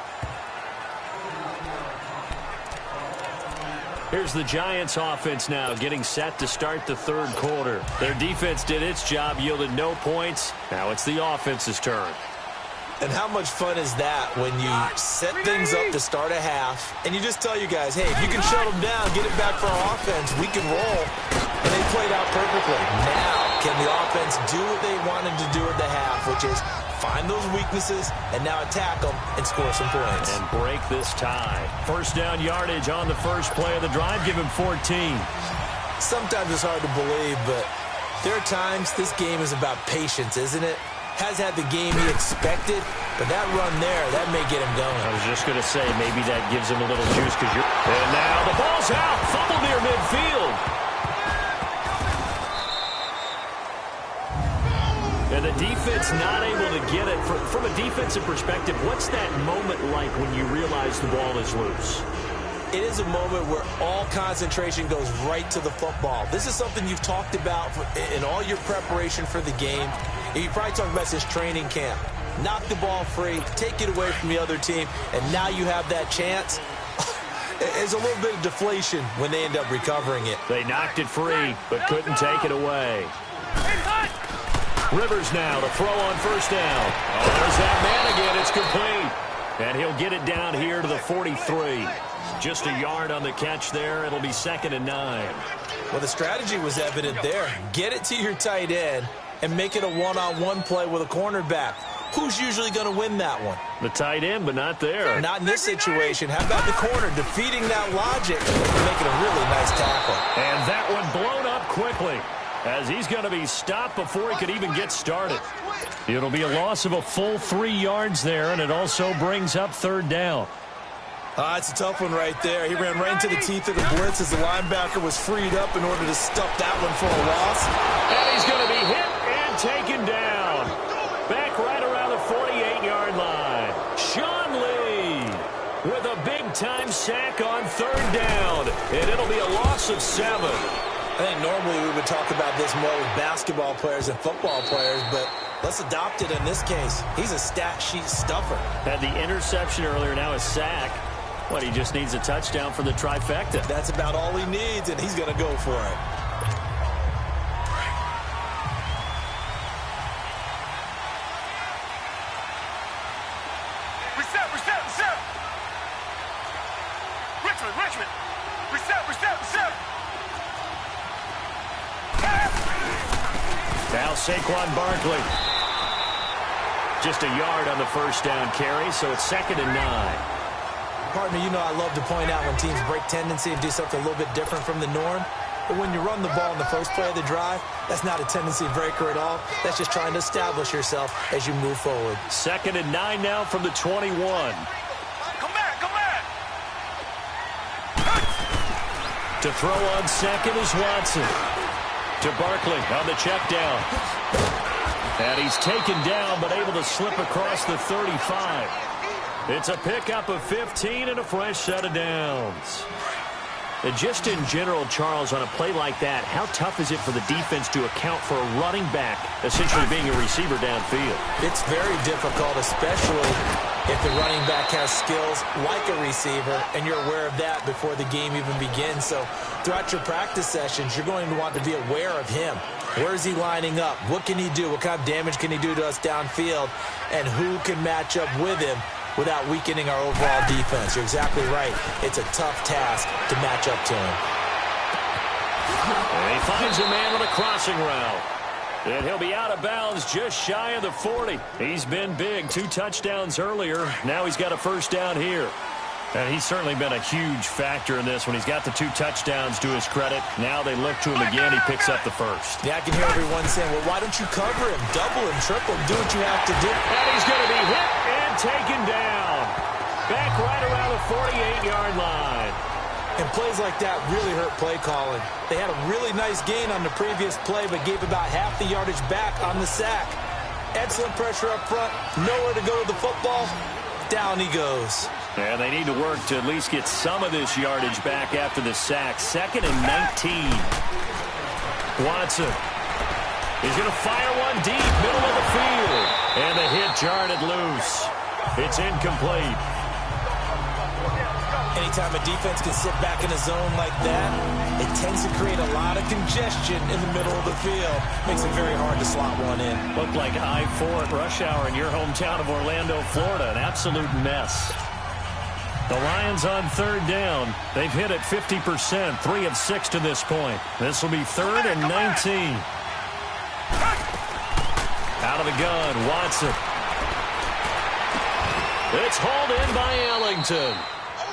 Here's the Giants offense now getting set to start the 3rd quarter. Their defense did its job, yielded no points. Now it's the offense's turn. And how much fun is that when you set things up to start a half and you just tell you guys, hey, if you can shut them down, get it back for our offense, we can roll. And they played out perfectly. Now, can the offense do what they wanted to do at the half, which is find those weaknesses and now attack them and score some points. And break this tie. First down yardage on the first play of the drive. Give him 14. Sometimes it's hard to believe, but there are times this game is about patience, isn't it? Has had the game he expected, but that run there, that may get him going. I was just going to say, maybe that gives him a little juice because you're... And now the ball's out. Fumble near midfield. And the defense not able to get it. From a defensive perspective, what's that moment like when you realize the ball is loose? It is a moment where all concentration goes right to the football. This is something you've talked about in all your preparation for the game. And you probably talked about this training camp. Knock the ball free, take it away from the other team, and now you have that chance. There's a little bit of deflation when they end up recovering it. They knocked it free, but couldn't take it away. Rivers now to throw on first down. Oh, there's that man again. It's complete. And he'll get it down here to the 43. Just a yard on the catch there. It'll be 2nd and 9. Well, the strategy was evident there. Get it to your tight end and make it a one-on-one play with a cornerback. Who's usually going to win that one? The tight end, but not there. Not in this situation. How about the corner defeating that logic and making a really nice tackle? And that one blown up quickly as he's going to be stopped before he could even get started. It'll be a loss of a full 3 yards there, and it also brings up 3rd down. It's a tough one right there. He ran right into the teeth of the blitz as the linebacker was freed up in order to stuff that one for a loss. And he's going to be hit and taken down. Back right around the 48-yard line. Sean Lee with a big-time sack on 3rd down. And it'll be a loss of 7. I think normally we would talk about this more with basketball players and football players, but let's adopt it in this case. He's a stat sheet stuffer. Had the interception earlier, now a sack. But he just needs a touchdown for the trifecta. That's about all he needs, and he's going to go for it. Reset. Richmond. Reset. Now Saquon Barkley. Just a yard on the 1st down carry, so it's 2nd and 9. Partner, you know I love to point out when teams break tendency and do something a little bit different from the norm. But when you run the ball in the first play of the drive, that's not a tendency breaker at all. That's just trying to establish yourself as you move forward. 2nd and 9 now from the 21. Come back. To throw on 2nd is Watson. To Barkley on the check down. And he's taken down but able to slip across the 35. It's a pickup of 15 and a fresh set of downs. And just in general, Charles, on a play like that, how tough is it for the defense to account for a running back essentially being a receiver downfield? It's very difficult, especially if the running back has skills like a receiver, and you're aware of that before the game even begins. So throughout your practice sessions, you're going to want to be aware of him. Where is he lining up? What can he do? What kind of damage can he do to us downfield? And who can match up with him without weakening our overall defense? You're exactly right. It's a tough task to match up to him. And he finds a man on a crossing route. And he'll be out of bounds just shy of the 40. He's been big. 2 touchdowns earlier. Now he's got a 1st down here. And he's certainly been a huge factor in this when he's got the 2 touchdowns to his credit. Now they look to him again. He picks up the 1st. Yeah, I can hear everyone saying, well, why don't you cover him? Double him, triple him, do what you have to do. And he's going to be hit and taken down. Back right around the 48-yard line. And plays like that really hurt play calling. They had a really nice gain on the previous play, but gave about half the yardage back on the sack. Excellent pressure up front. Nowhere to go with the football. Down he goes. And they need to work to at least get some of this yardage back after the sack. 2nd and 19. Watson. He's going to fire one deep, middle of the field. And the hit jarred it loose. It's incomplete. Anytime a defense can sit back in a zone like that, it tends to create a lot of congestion in the middle of the field. Makes it very hard to slot one in. Looked like I-4 at rush hour in your hometown of Orlando, Florida. An absolute mess. The Lions on 3rd down. They've hit it 50%, 3 of 6 to this point. This will be 3rd and 19. Out of the gun, Watson. It's hauled in by Ellington.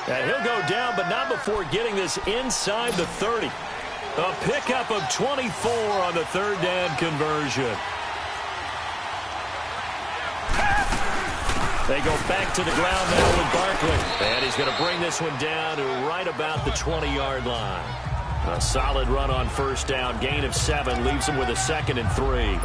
And he'll go down, but not before getting this inside the 30. A pickup of 24 on the 3rd down conversion. They go back to the ground now with Barkley. And he's going to bring this one down to right about the 20-yard line. A solid run on 1st down. Gain of 7 leaves him with a 2nd and 3.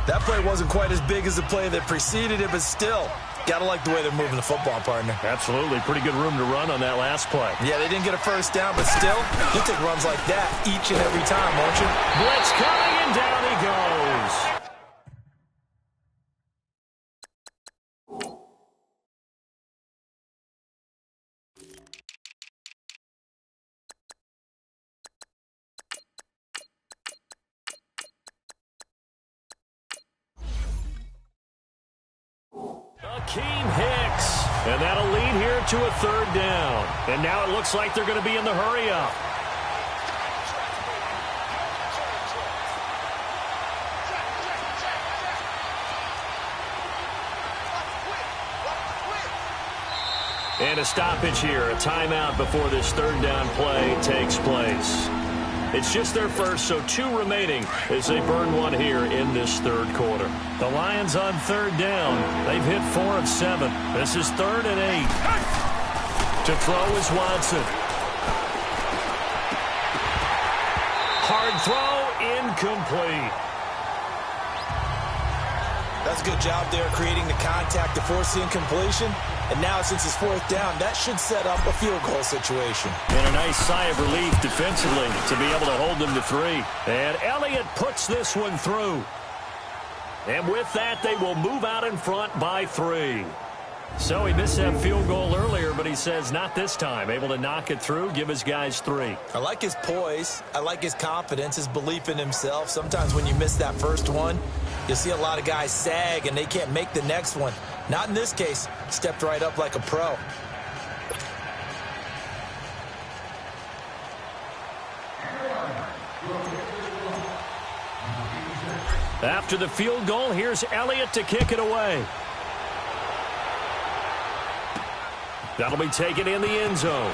That play wasn't quite as big as the play that preceded it, but still, gotta like the way they're moving the football, partner. Absolutely. Pretty good room to run on that last play. Yeah, they didn't get a 1st down, but still, you take runs like that each and every time, won't you? Blitz coming, and down he goes. Akeem Hicks. And that'll lead here to a 3rd down. And now it looks like they're going to be in the hurry-up. And a stoppage here, a timeout before this 3rd down play takes place. It's just their first, so 2 remaining as they burn one here in this 3rd quarter. The Lions on 3rd down. They've hit 4 of 7. This is 3rd and 8. To throw is Watson. Hard throw, incomplete. That's a good job there creating the contact to force the incompletion. And now, since it's 4th down, that should set up a field goal situation. And a nice sigh of relief defensively to be able to hold them to 3. And Elliott puts this one through. And with that, they will move out in front by 3. So he missed that field goal earlier, but he says not this time. Able to knock it through, give his guys 3. I like his poise. I like his confidence, his belief in himself. Sometimes when you miss that first one, you'll see a lot of guys sag and they can't make the next one. Not in this case. Stepped right up like a pro. After the field goal, here's Elliott to kick it away. That'll be taken in the end zone.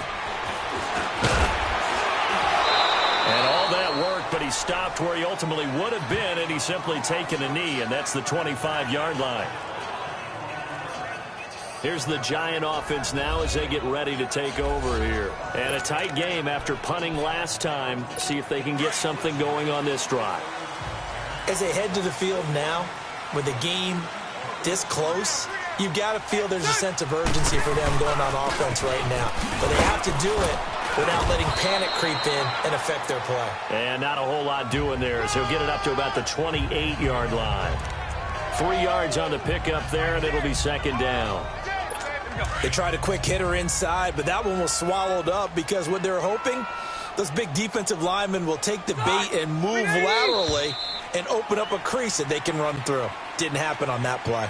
And all that work, but he stopped where he ultimately would have been, and he's simply taken a knee, and that's the 25-yard line. Here's the Giant offense now as they get ready to take over here. And a tight game after punting last time. See if they can get something going on this drive. As they head to the field now, with the game this close, you've got to feel there's a sense of urgency for them going on offense right now. But they have to do it without letting panic creep in and affect their play. And not a whole lot doing there, so he'll get it up to about the 28-yard line. 3 yards on the pickup there, and it'll be 2nd down. They tried a quick hitter inside, but that one was swallowed up because what they're hoping, those big defensive linemen will take the bait and move laterally and open up a crease that they can run through. Didn't happen on that play.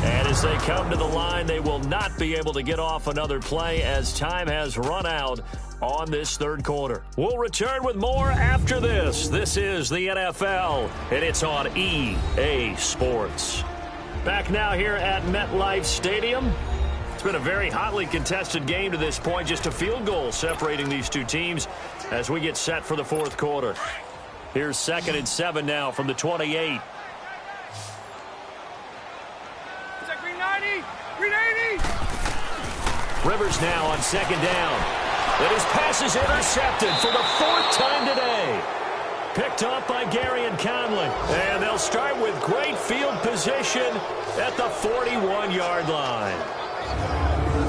And as they come to the line, they will not be able to get off another play as time has run out on this 3rd quarter. We'll return with more after this. This is the NFL, and it's on EA Sports. Back now here at MetLife Stadium. It's been a very hotly contested game to this point. Just a field goal separating these two teams as we get set for the 4th quarter. Here's 2nd and 7 now from the 28. Green 90! Green 80! Rivers now on 2nd down. And his pass is intercepted for the 4th time today. Picked up by Gary and Conley. And they'll start with great field position at the 41-yard line.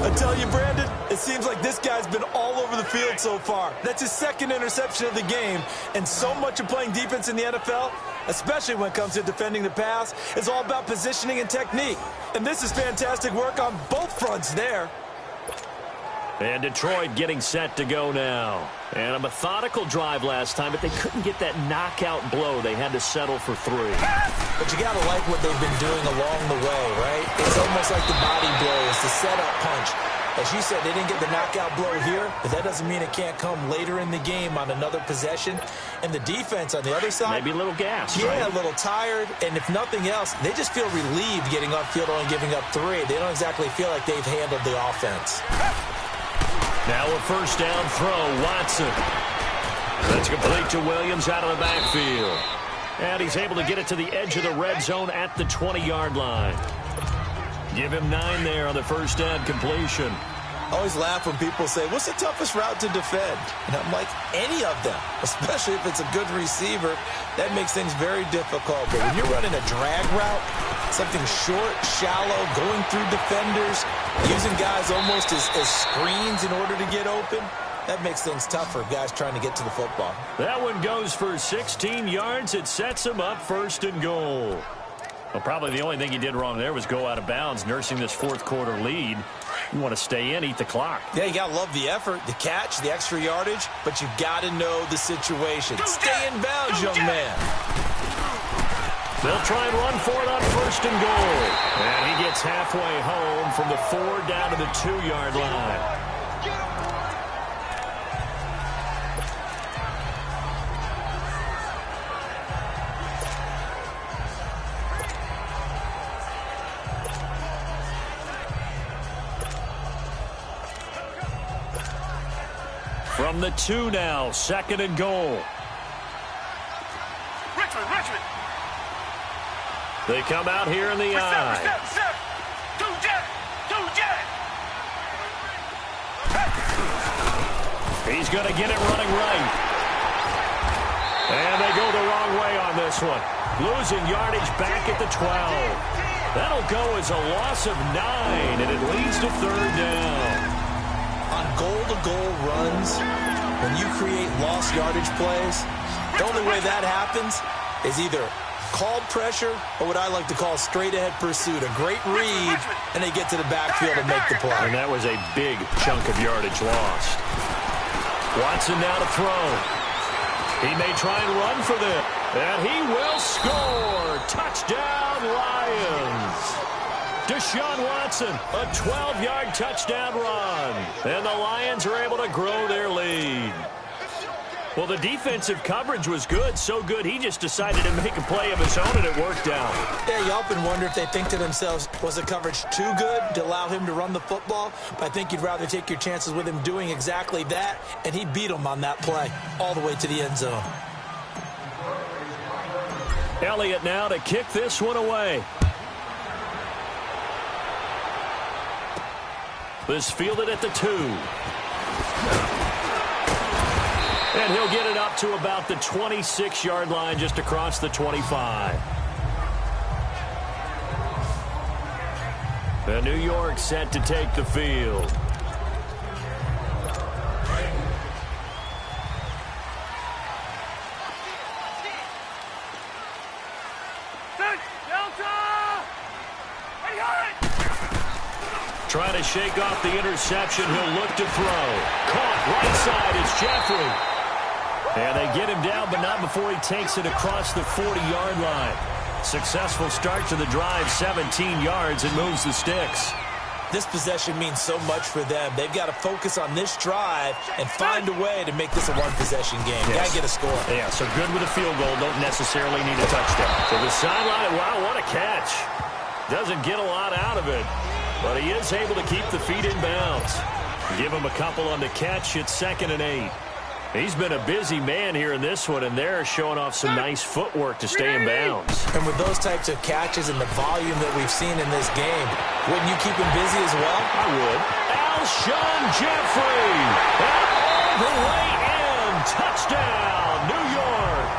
I tell you, Brandon, it seems like this guy's been all over the field so far. That's his 2nd interception of the game. And so much of playing defense in the NFL, especially when it comes to defending the pass, is all about positioning and technique. And this is fantastic work on both fronts there. And Detroit getting set to go now. And a methodical drive last time, but they couldn't get that knockout blow. They had to settle for 3. But you got to like what they've been doing along the way, right? It's almost like the body blows, the setup punch. As you said, they didn't get the knockout blow here, but that doesn't mean it can't come later in the game on another possession. And the defense on the other side, maybe a little gassed, yeah, right? A little tired. And if nothing else, they just feel relieved getting upfield only giving up 3. They don't exactly feel like they've handled the offense. Now a 1st down throw, Watson. That's complete to Williams out of the backfield. And he's able to get it to the edge of the red zone at the 20-yard line. Give him 9 there on the 1st down completion. I always laugh when people say, what's the toughest route to defend? And I'm like, any of them, especially if it's a good receiver. That makes things very difficult. But when you're running a drag route, something short, shallow, going through defenders, using guys almost as screens in order to get open, that makes things tough for guys trying to get to the football. That one goes for 16 yards. It sets him up 1st and goal. Well, probably the only thing he did wrong there was go out of bounds, nursing this 4th quarter lead. You want to stay in, eat the clock. Yeah, you got to love the effort, the catch, the extra yardage, but you got to know the situation. Stay in bounds, young man. They'll try and run for it on 1st and goal. And he gets halfway home from the 4 down to the 2-yard line. From the 2 now, 2nd and goal. Richmond. They come out here in the eye. Step. Two jet. He's going to get it running right. And they go the wrong way on this one. Losing yardage back at the 12. That'll go as a loss of 9, and it leads to 3rd down. On goal-to-goal runs, when you create lost yardage plays, the only way that happens is either called pressure or what I like to call straight-ahead pursuit. A great read, and they get to the backfield and make the play. And that was a big chunk of yardage lost. Watson now to throw. He may try and run for this, and he will score. Touchdown, Lions. Deshaun Watson, a 12-yard touchdown run. And the Lions are able to grow their lead. Well, the defensive coverage was good, so good he just decided to make a play of his own, and it worked out. Yeah, you often wonder if they think to themselves, was the coverage too good to allow him to run the football? But I think you'd rather take your chances with him doing exactly that, and he beat him on that play all the way to the end zone. Elliott now to kick this one away. This fielded at the 2. And he'll get it up to about the 26-yard line just across the 25. And New York set to take the field. Trying to shake off the interception. He'll look to throw. Caught right side. It's Jeffrey. And they get him down, but not before he takes it across the 40-yard line. Successful start to the drive, 17 yards, and moves the sticks. This possession means so much for them. They've got to focus on this drive and find a way to make this a one-possession game. Yes. Got to get a score. Yeah, so good with a field goal. Don't necessarily need a touchdown. So the sideline, wow, what a catch. Doesn't get a lot out of it, but he is able to keep the feet in bounds. Give him a couple on the catch. It's 2nd and 8. He's been a busy man here in this one, and they're showing off some nice footwork to stay in bounds. And with those types of catches and the volume that we've seen in this game, wouldn't you keep him busy as well? I would. Alshon Jeffrey. And all the way in. Touchdown, New York.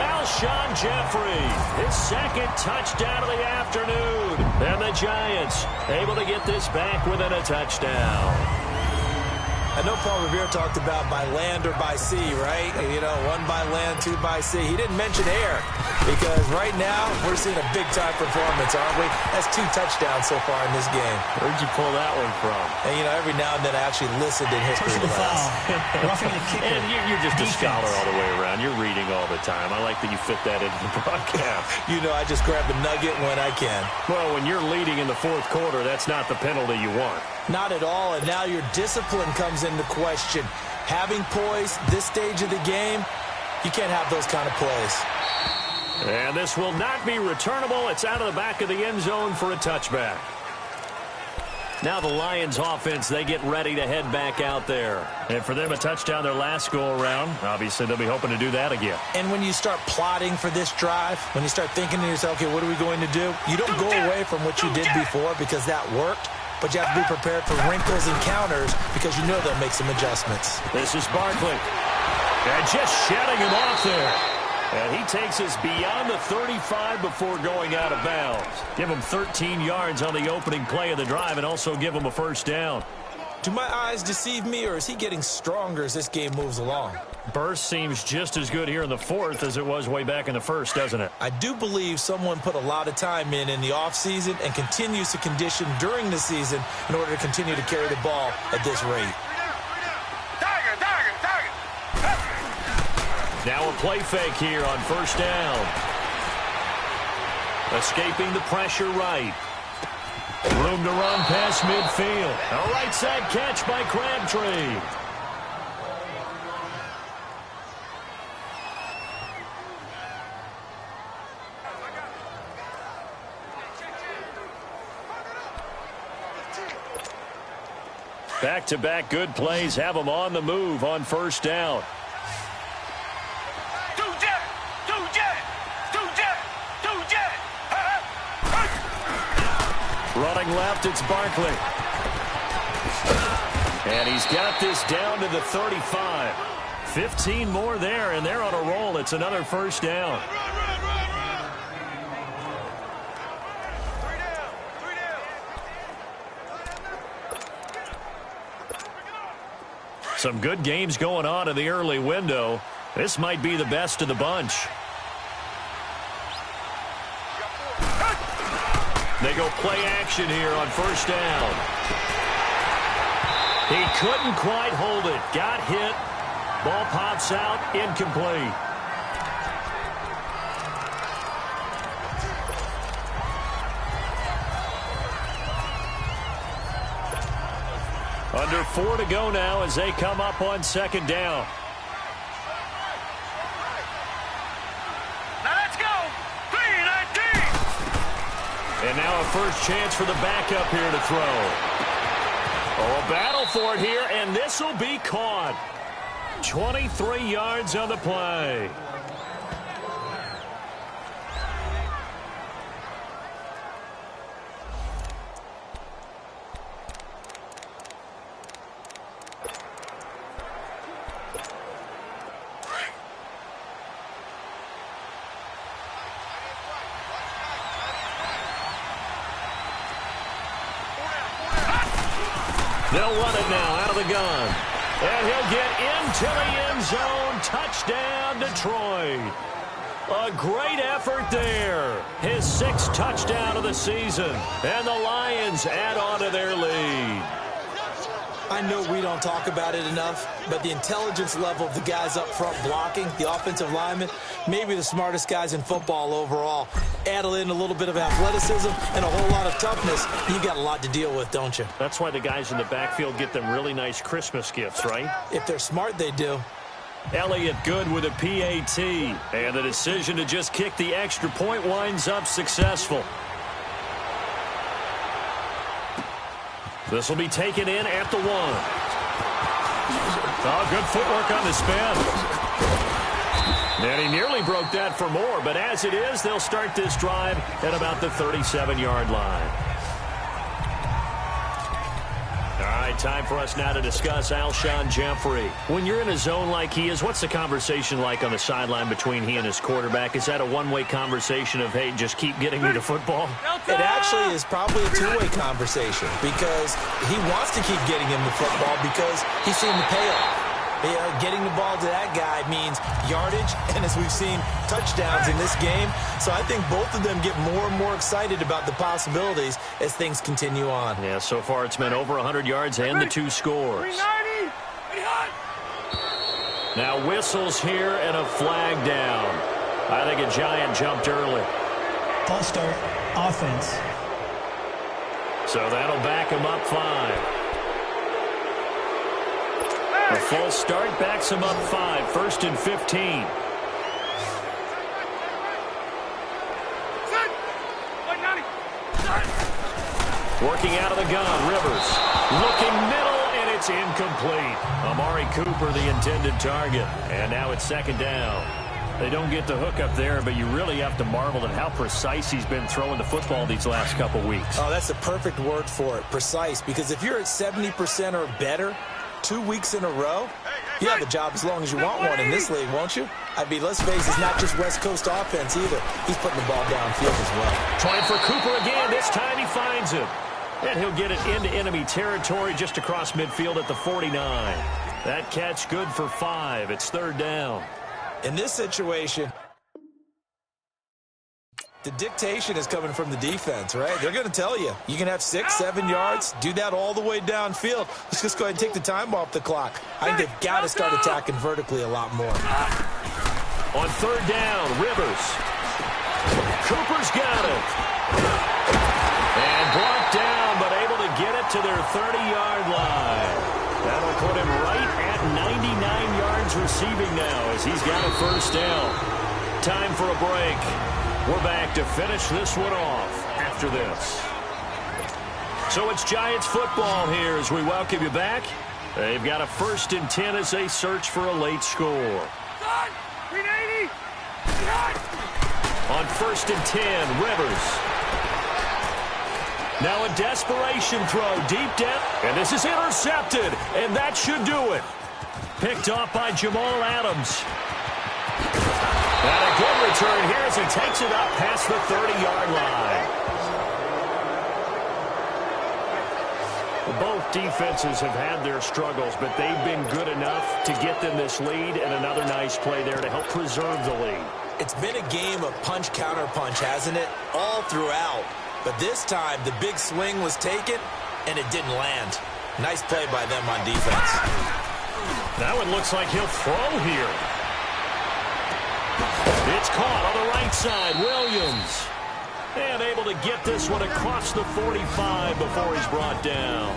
Alshon Jeffrey, his 2nd touchdown of the afternoon. And the Giants able to get this back within a touchdown. I know Paul Revere talked about by land or by sea, right? You know, 1 by land, 2 by sea. He didn't mention air because right now we're seeing a big-time performance, aren't we? That's 2 touchdowns so far in this game. Where'd you pull that one from? And, you know, every now and then I actually listened in history class. And you're just a scholar all the way around. You're reading all the time. I like that you fit that into the broadcast. You know, I just grab a nugget when I can. Well, when you're leading in the 4th quarter, that's not the penalty you want. Not at all, and now your discipline comes into question. Having poise this stage of the game, you can't have those kind of plays. And this will not be returnable. It's out of the back of the end zone for a touchback. Now the Lions offense, they get ready to head back out there. And for them, a touchdown their last go-around. Obviously, they'll be hoping to do that again. And when you start plotting for this drive, when you start thinking to yourself, okay, what are we going to do? You don't go away from what you did before because that worked. But you have to be prepared for wrinkles and counters because you know they'll make some adjustments. This is Barkley. And just shutting him off there. And he takes us beyond the 35 before going out of bounds. Give him 13 yards on the opening play of the drive and also give him a 1st down. Do my eyes deceive me, or is he getting stronger as this game moves along? Burst seems just as good here in the 4th as it was way back in the 1st, doesn't it? I do believe someone put a lot of time in the offseason and continues to condition during the season in order to continue to carry the ball at this rate. Now a play fake here on 1st down. Escaping the pressure right. Room to run past midfield. A right side catch by Crabtree. Back-to-back good plays have them on the move on first down. Running left, it's Barkley. And he's got this down to the 35. 15 more there, and they're on a roll. It's another first down. Some good games going on in the early window. This might be the best of the bunch. They go play action here on first down. He couldn't quite hold it. Got hit. Ball pops out. Incomplete. Under 4 to go now as they come up on second down. Now let's go. 3-19. And now a first chance for the backup here to throw. Oh, a battle for it here, and this will be caught. 23 yards on the play. They'll run it now out of the gun. And he'll get into the end zone. Touchdown, Detroit. A great effort there. His 6th touchdown of the season. And the Lions add on to their lead. I know we don't talk about it enough, but the intelligence level of the guys up front blocking, the offensive linemen, maybe the smartest guys in football overall. Add in a little bit of athleticism and a whole lot of toughness, you got a lot to deal with, don't you? That's why the guys in the backfield get them really nice Christmas gifts, right? If they're smart, they do. Elliott good with a PAT. And the decision to just kick the extra point winds up successful. This will be taken in at the 1. Oh, good footwork on the spin. And he nearly broke that for more, but as it is, they'll start this drive at about the 37-yard line. All right, time for us now to discuss Alshon Jeffrey. When you're in a zone like he is, what's the conversation like on the sideline between he and his quarterback? Is that a one-way conversation of, hey, just keep getting me the football? It actually is probably a two-way conversation because he wants to keep getting him the football because he's seen the payoff. Getting the ball to that guy means yardage, and as we've seen, touchdowns in this game. So I think both of them get more and more excited about the possibilities as things continue on. Yeah, so far it's been over 100 yards and the 2 scores. Now whistles here and a flag down. I think a Giant jumped early. False start, offense. So that'll back him up 5. A false start backs him up 5. 1st and 15. Working out of the gun, Rivers. Looking middle, and it's incomplete. Amari Cooper, the intended target. And now it's 2nd down. They don't get the hook up there, but you really have to marvel at how precise he's been throwing the football these last couple weeks. Oh, that's the perfect word for it, precise. Because if you're at 70% or better 2 weeks in a row, you have a job as long as you want one in this league, won't you? I mean, let's face it, it's not just West Coast offense either. He's putting the ball downfield as well. Trying for Cooper again. This time he finds him. And he'll get it into enemy territory just across midfield at the 49. That catch good for 5. It's 3rd down. In this situation, the dictation is coming from the defense, right? They're going to tell you, you can have 6, 7 yards, do that all the way downfield. Let's just go ahead and take the time off the clock. I think they've got to start attacking vertically a lot more. On 3rd down, Rivers. Cooper's got it. And brought down, but able to get it to their 30-yard line. That'll put him right at 99 yards receiving now as he's got a first down. Time for a break. We're back to finish this one off after this. So it's Giants football here as we welcome you back. They've got a 1st and 10 as they search for a late score. On 1st and 10, Rivers. Now a desperation throw deep down. And this is intercepted. And that should do it. Picked off by Jamal Adams. And a good return here as he takes it up past the 30-yard line. Both defenses have had their struggles, but they've been good enough to get them this lead, and another nice play there to help preserve the lead. It's been a game of punch-counter-punch, hasn't it? All throughout. But this time, the big swing was taken, and it didn't land. Nice play by them on defense. Now it looks like he'll throw here. It's caught on the right side. Williams. And able to get this one across the 45 before he's brought down.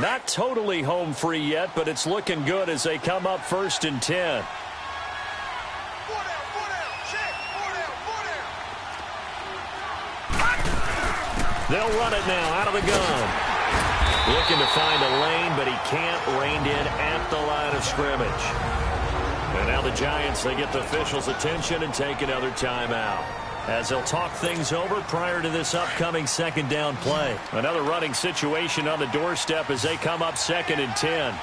Not totally home free yet, but it's looking good as they come up 1st and 10. They'll run it now out of the gun. Looking to find a lane, but he can't. Reined in at the line of scrimmage. And now the Giants, they get the officials' attention and take another timeout as they'll talk things over prior to this upcoming 2nd down play. Another running situation on the doorstep as they come up 2nd and 10.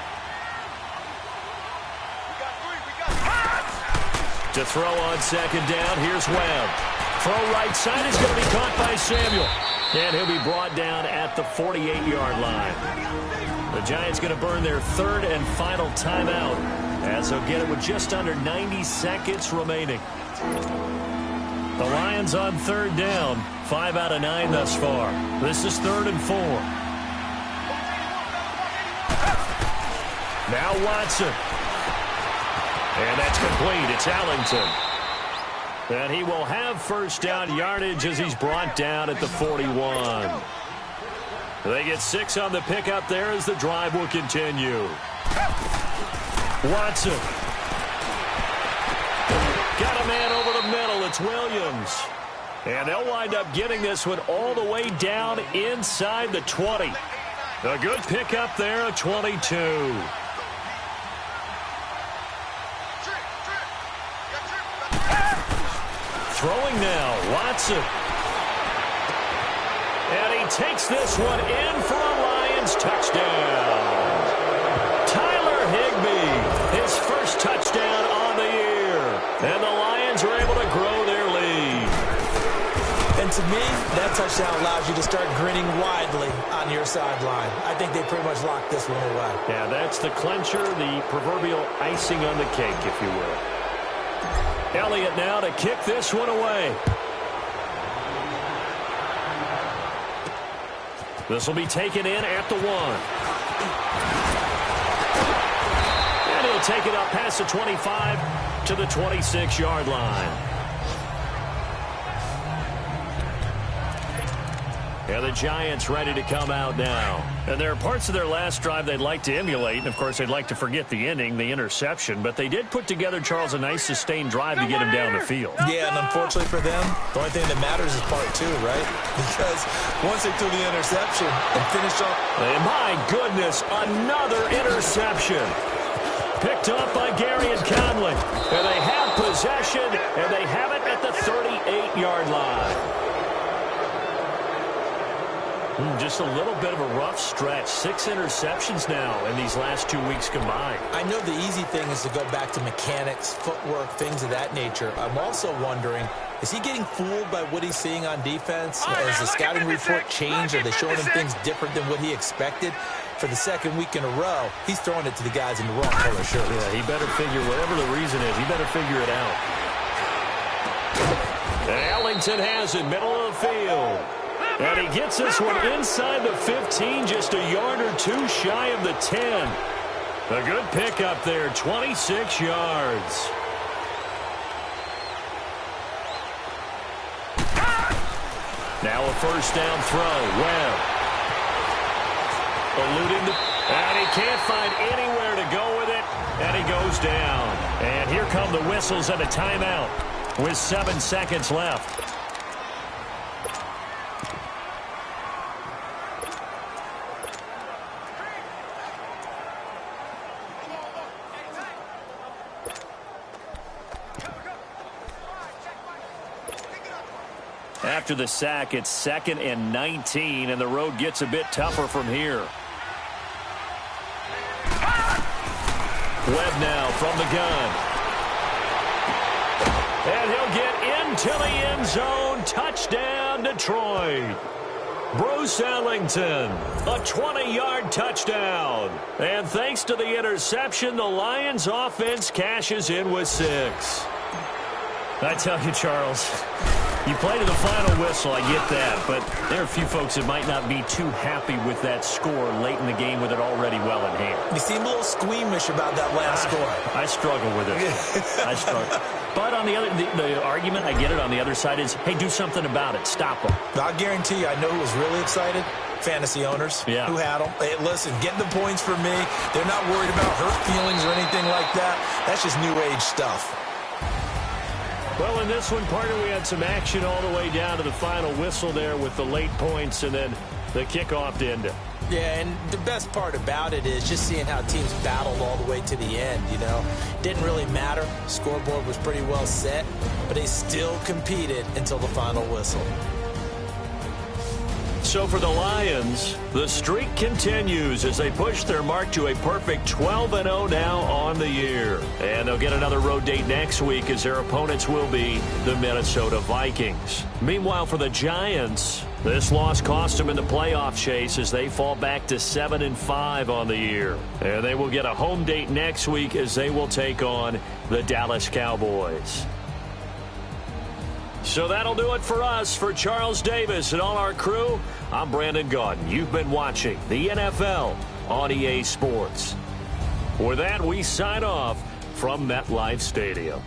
To throw on 2nd down, here's Webb. Throw right side is going to be caught by Samuel. And he'll be brought down at the 48-yard line. The Giants going to burn their 3rd and final timeout as they'll get it with just under 90 seconds remaining. The Lions on 3rd down, 5 out of 9 thus far. This is 3rd and 4. Now Watson. And that's complete. It's Allington. And he will have first down yardage as he's brought down at the 41. They get 6 on the pickup there as the drive will continue. Watson. Got a man over the middle. It's Williams. And they'll wind up getting this one all the way down inside the 20. A good pickup there at 22. Throwing now, Watson. And he takes this one in for a Lions touchdown. Tyler Higbee, his first touchdown on the year. And the Lions are able to grow their lead. And to me, that touchdown allows you to start grinning widely on your sideline. I think they pretty much locked this one away. Yeah, that's the clincher, the proverbial icing on the cake, if you will. Elliott now to kick this one away. This will be taken in at the 1. And he'll take it up past the 25 to the 26-yard line. And the Giants ready to come out now. And there are parts of their last drive they'd like to emulate. And, of course, they'd like to forget the ending, the interception. But they did put together, Charles, a nice sustained drive to get him down the field. Yeah, and unfortunately for them, the only thing that matters is part 2, right? Because once they threw the interception and finished off. And my goodness, another interception. Picked up by Gary and Conley. And they have possession, and they have it at the 38-yard line. Just a little bit of a rough stretch. 6 interceptions now in these last 2 weeks combined. I know the easy thing is to go back to mechanics, footwork, things of that nature. I'm also wondering, is he getting fooled by what he's seeing on defense? Has the scouting report changed? Are they showing him things different than what he expected? For the 2nd week in a row, he's throwing it to the guys in the wrong color shirts. Yeah, he better figure, whatever the reason is, he better figure it out. Ellington has it, middle of the field. And he gets this one inside the 15, just a yard or two shy of the 10. A good pickup there, 26 yards. Now a first down throw. Webb. Eluding and he can't find anywhere to go with it, and he goes down. And here come the whistles and a timeout with 7 seconds left. After the sack, it's 2nd and 19, and the road gets a bit tougher from here. Webb now from the gun. And he'll get into the end zone. Touchdown, Detroit. Bruce Ellington, a 20-yard touchdown. And thanks to the interception, the Lions offense cashes in with 6. I tell you, Charles, you play to the final whistle, I get that, but there are a few folks that might not be too happy with that score late in the game with it already well in hand. You seem a little squeamish about that last score. I struggle with it. I struggle. But on the other, the argument, I get it, on the other side is, hey, do something about it. Stop them. I guarantee you, I know who was really excited. Fantasy owners who had them. Hey, listen, getting the points for me. They're not worried about hurt feelings or anything like that. That's just new age stuff. Well, in this one, Parker, we had some action all the way down to the final whistle there with the late points and then the kickoff to end it. Yeah, and the best part about it is just seeing how teams battled all the way to the end, you know. Didn't really matter. Scoreboard was pretty well set, but they still competed until the final whistle. So for the Lions, the streak continues as they push their mark to a perfect 12-0 now on the year. And they'll get another road date next week as their opponents will be the Minnesota Vikings. Meanwhile, for the Giants, this loss cost them in the playoff chase as they fall back to 7-5 on the year. And they will get a home date next week as they will take on the Dallas Cowboys. So that'll do it for us. For Charles Davis and all our crew, I'm Brandon Gaudin. You've been watching the NFL on EA Sports. With that, we sign off from MetLife Stadium.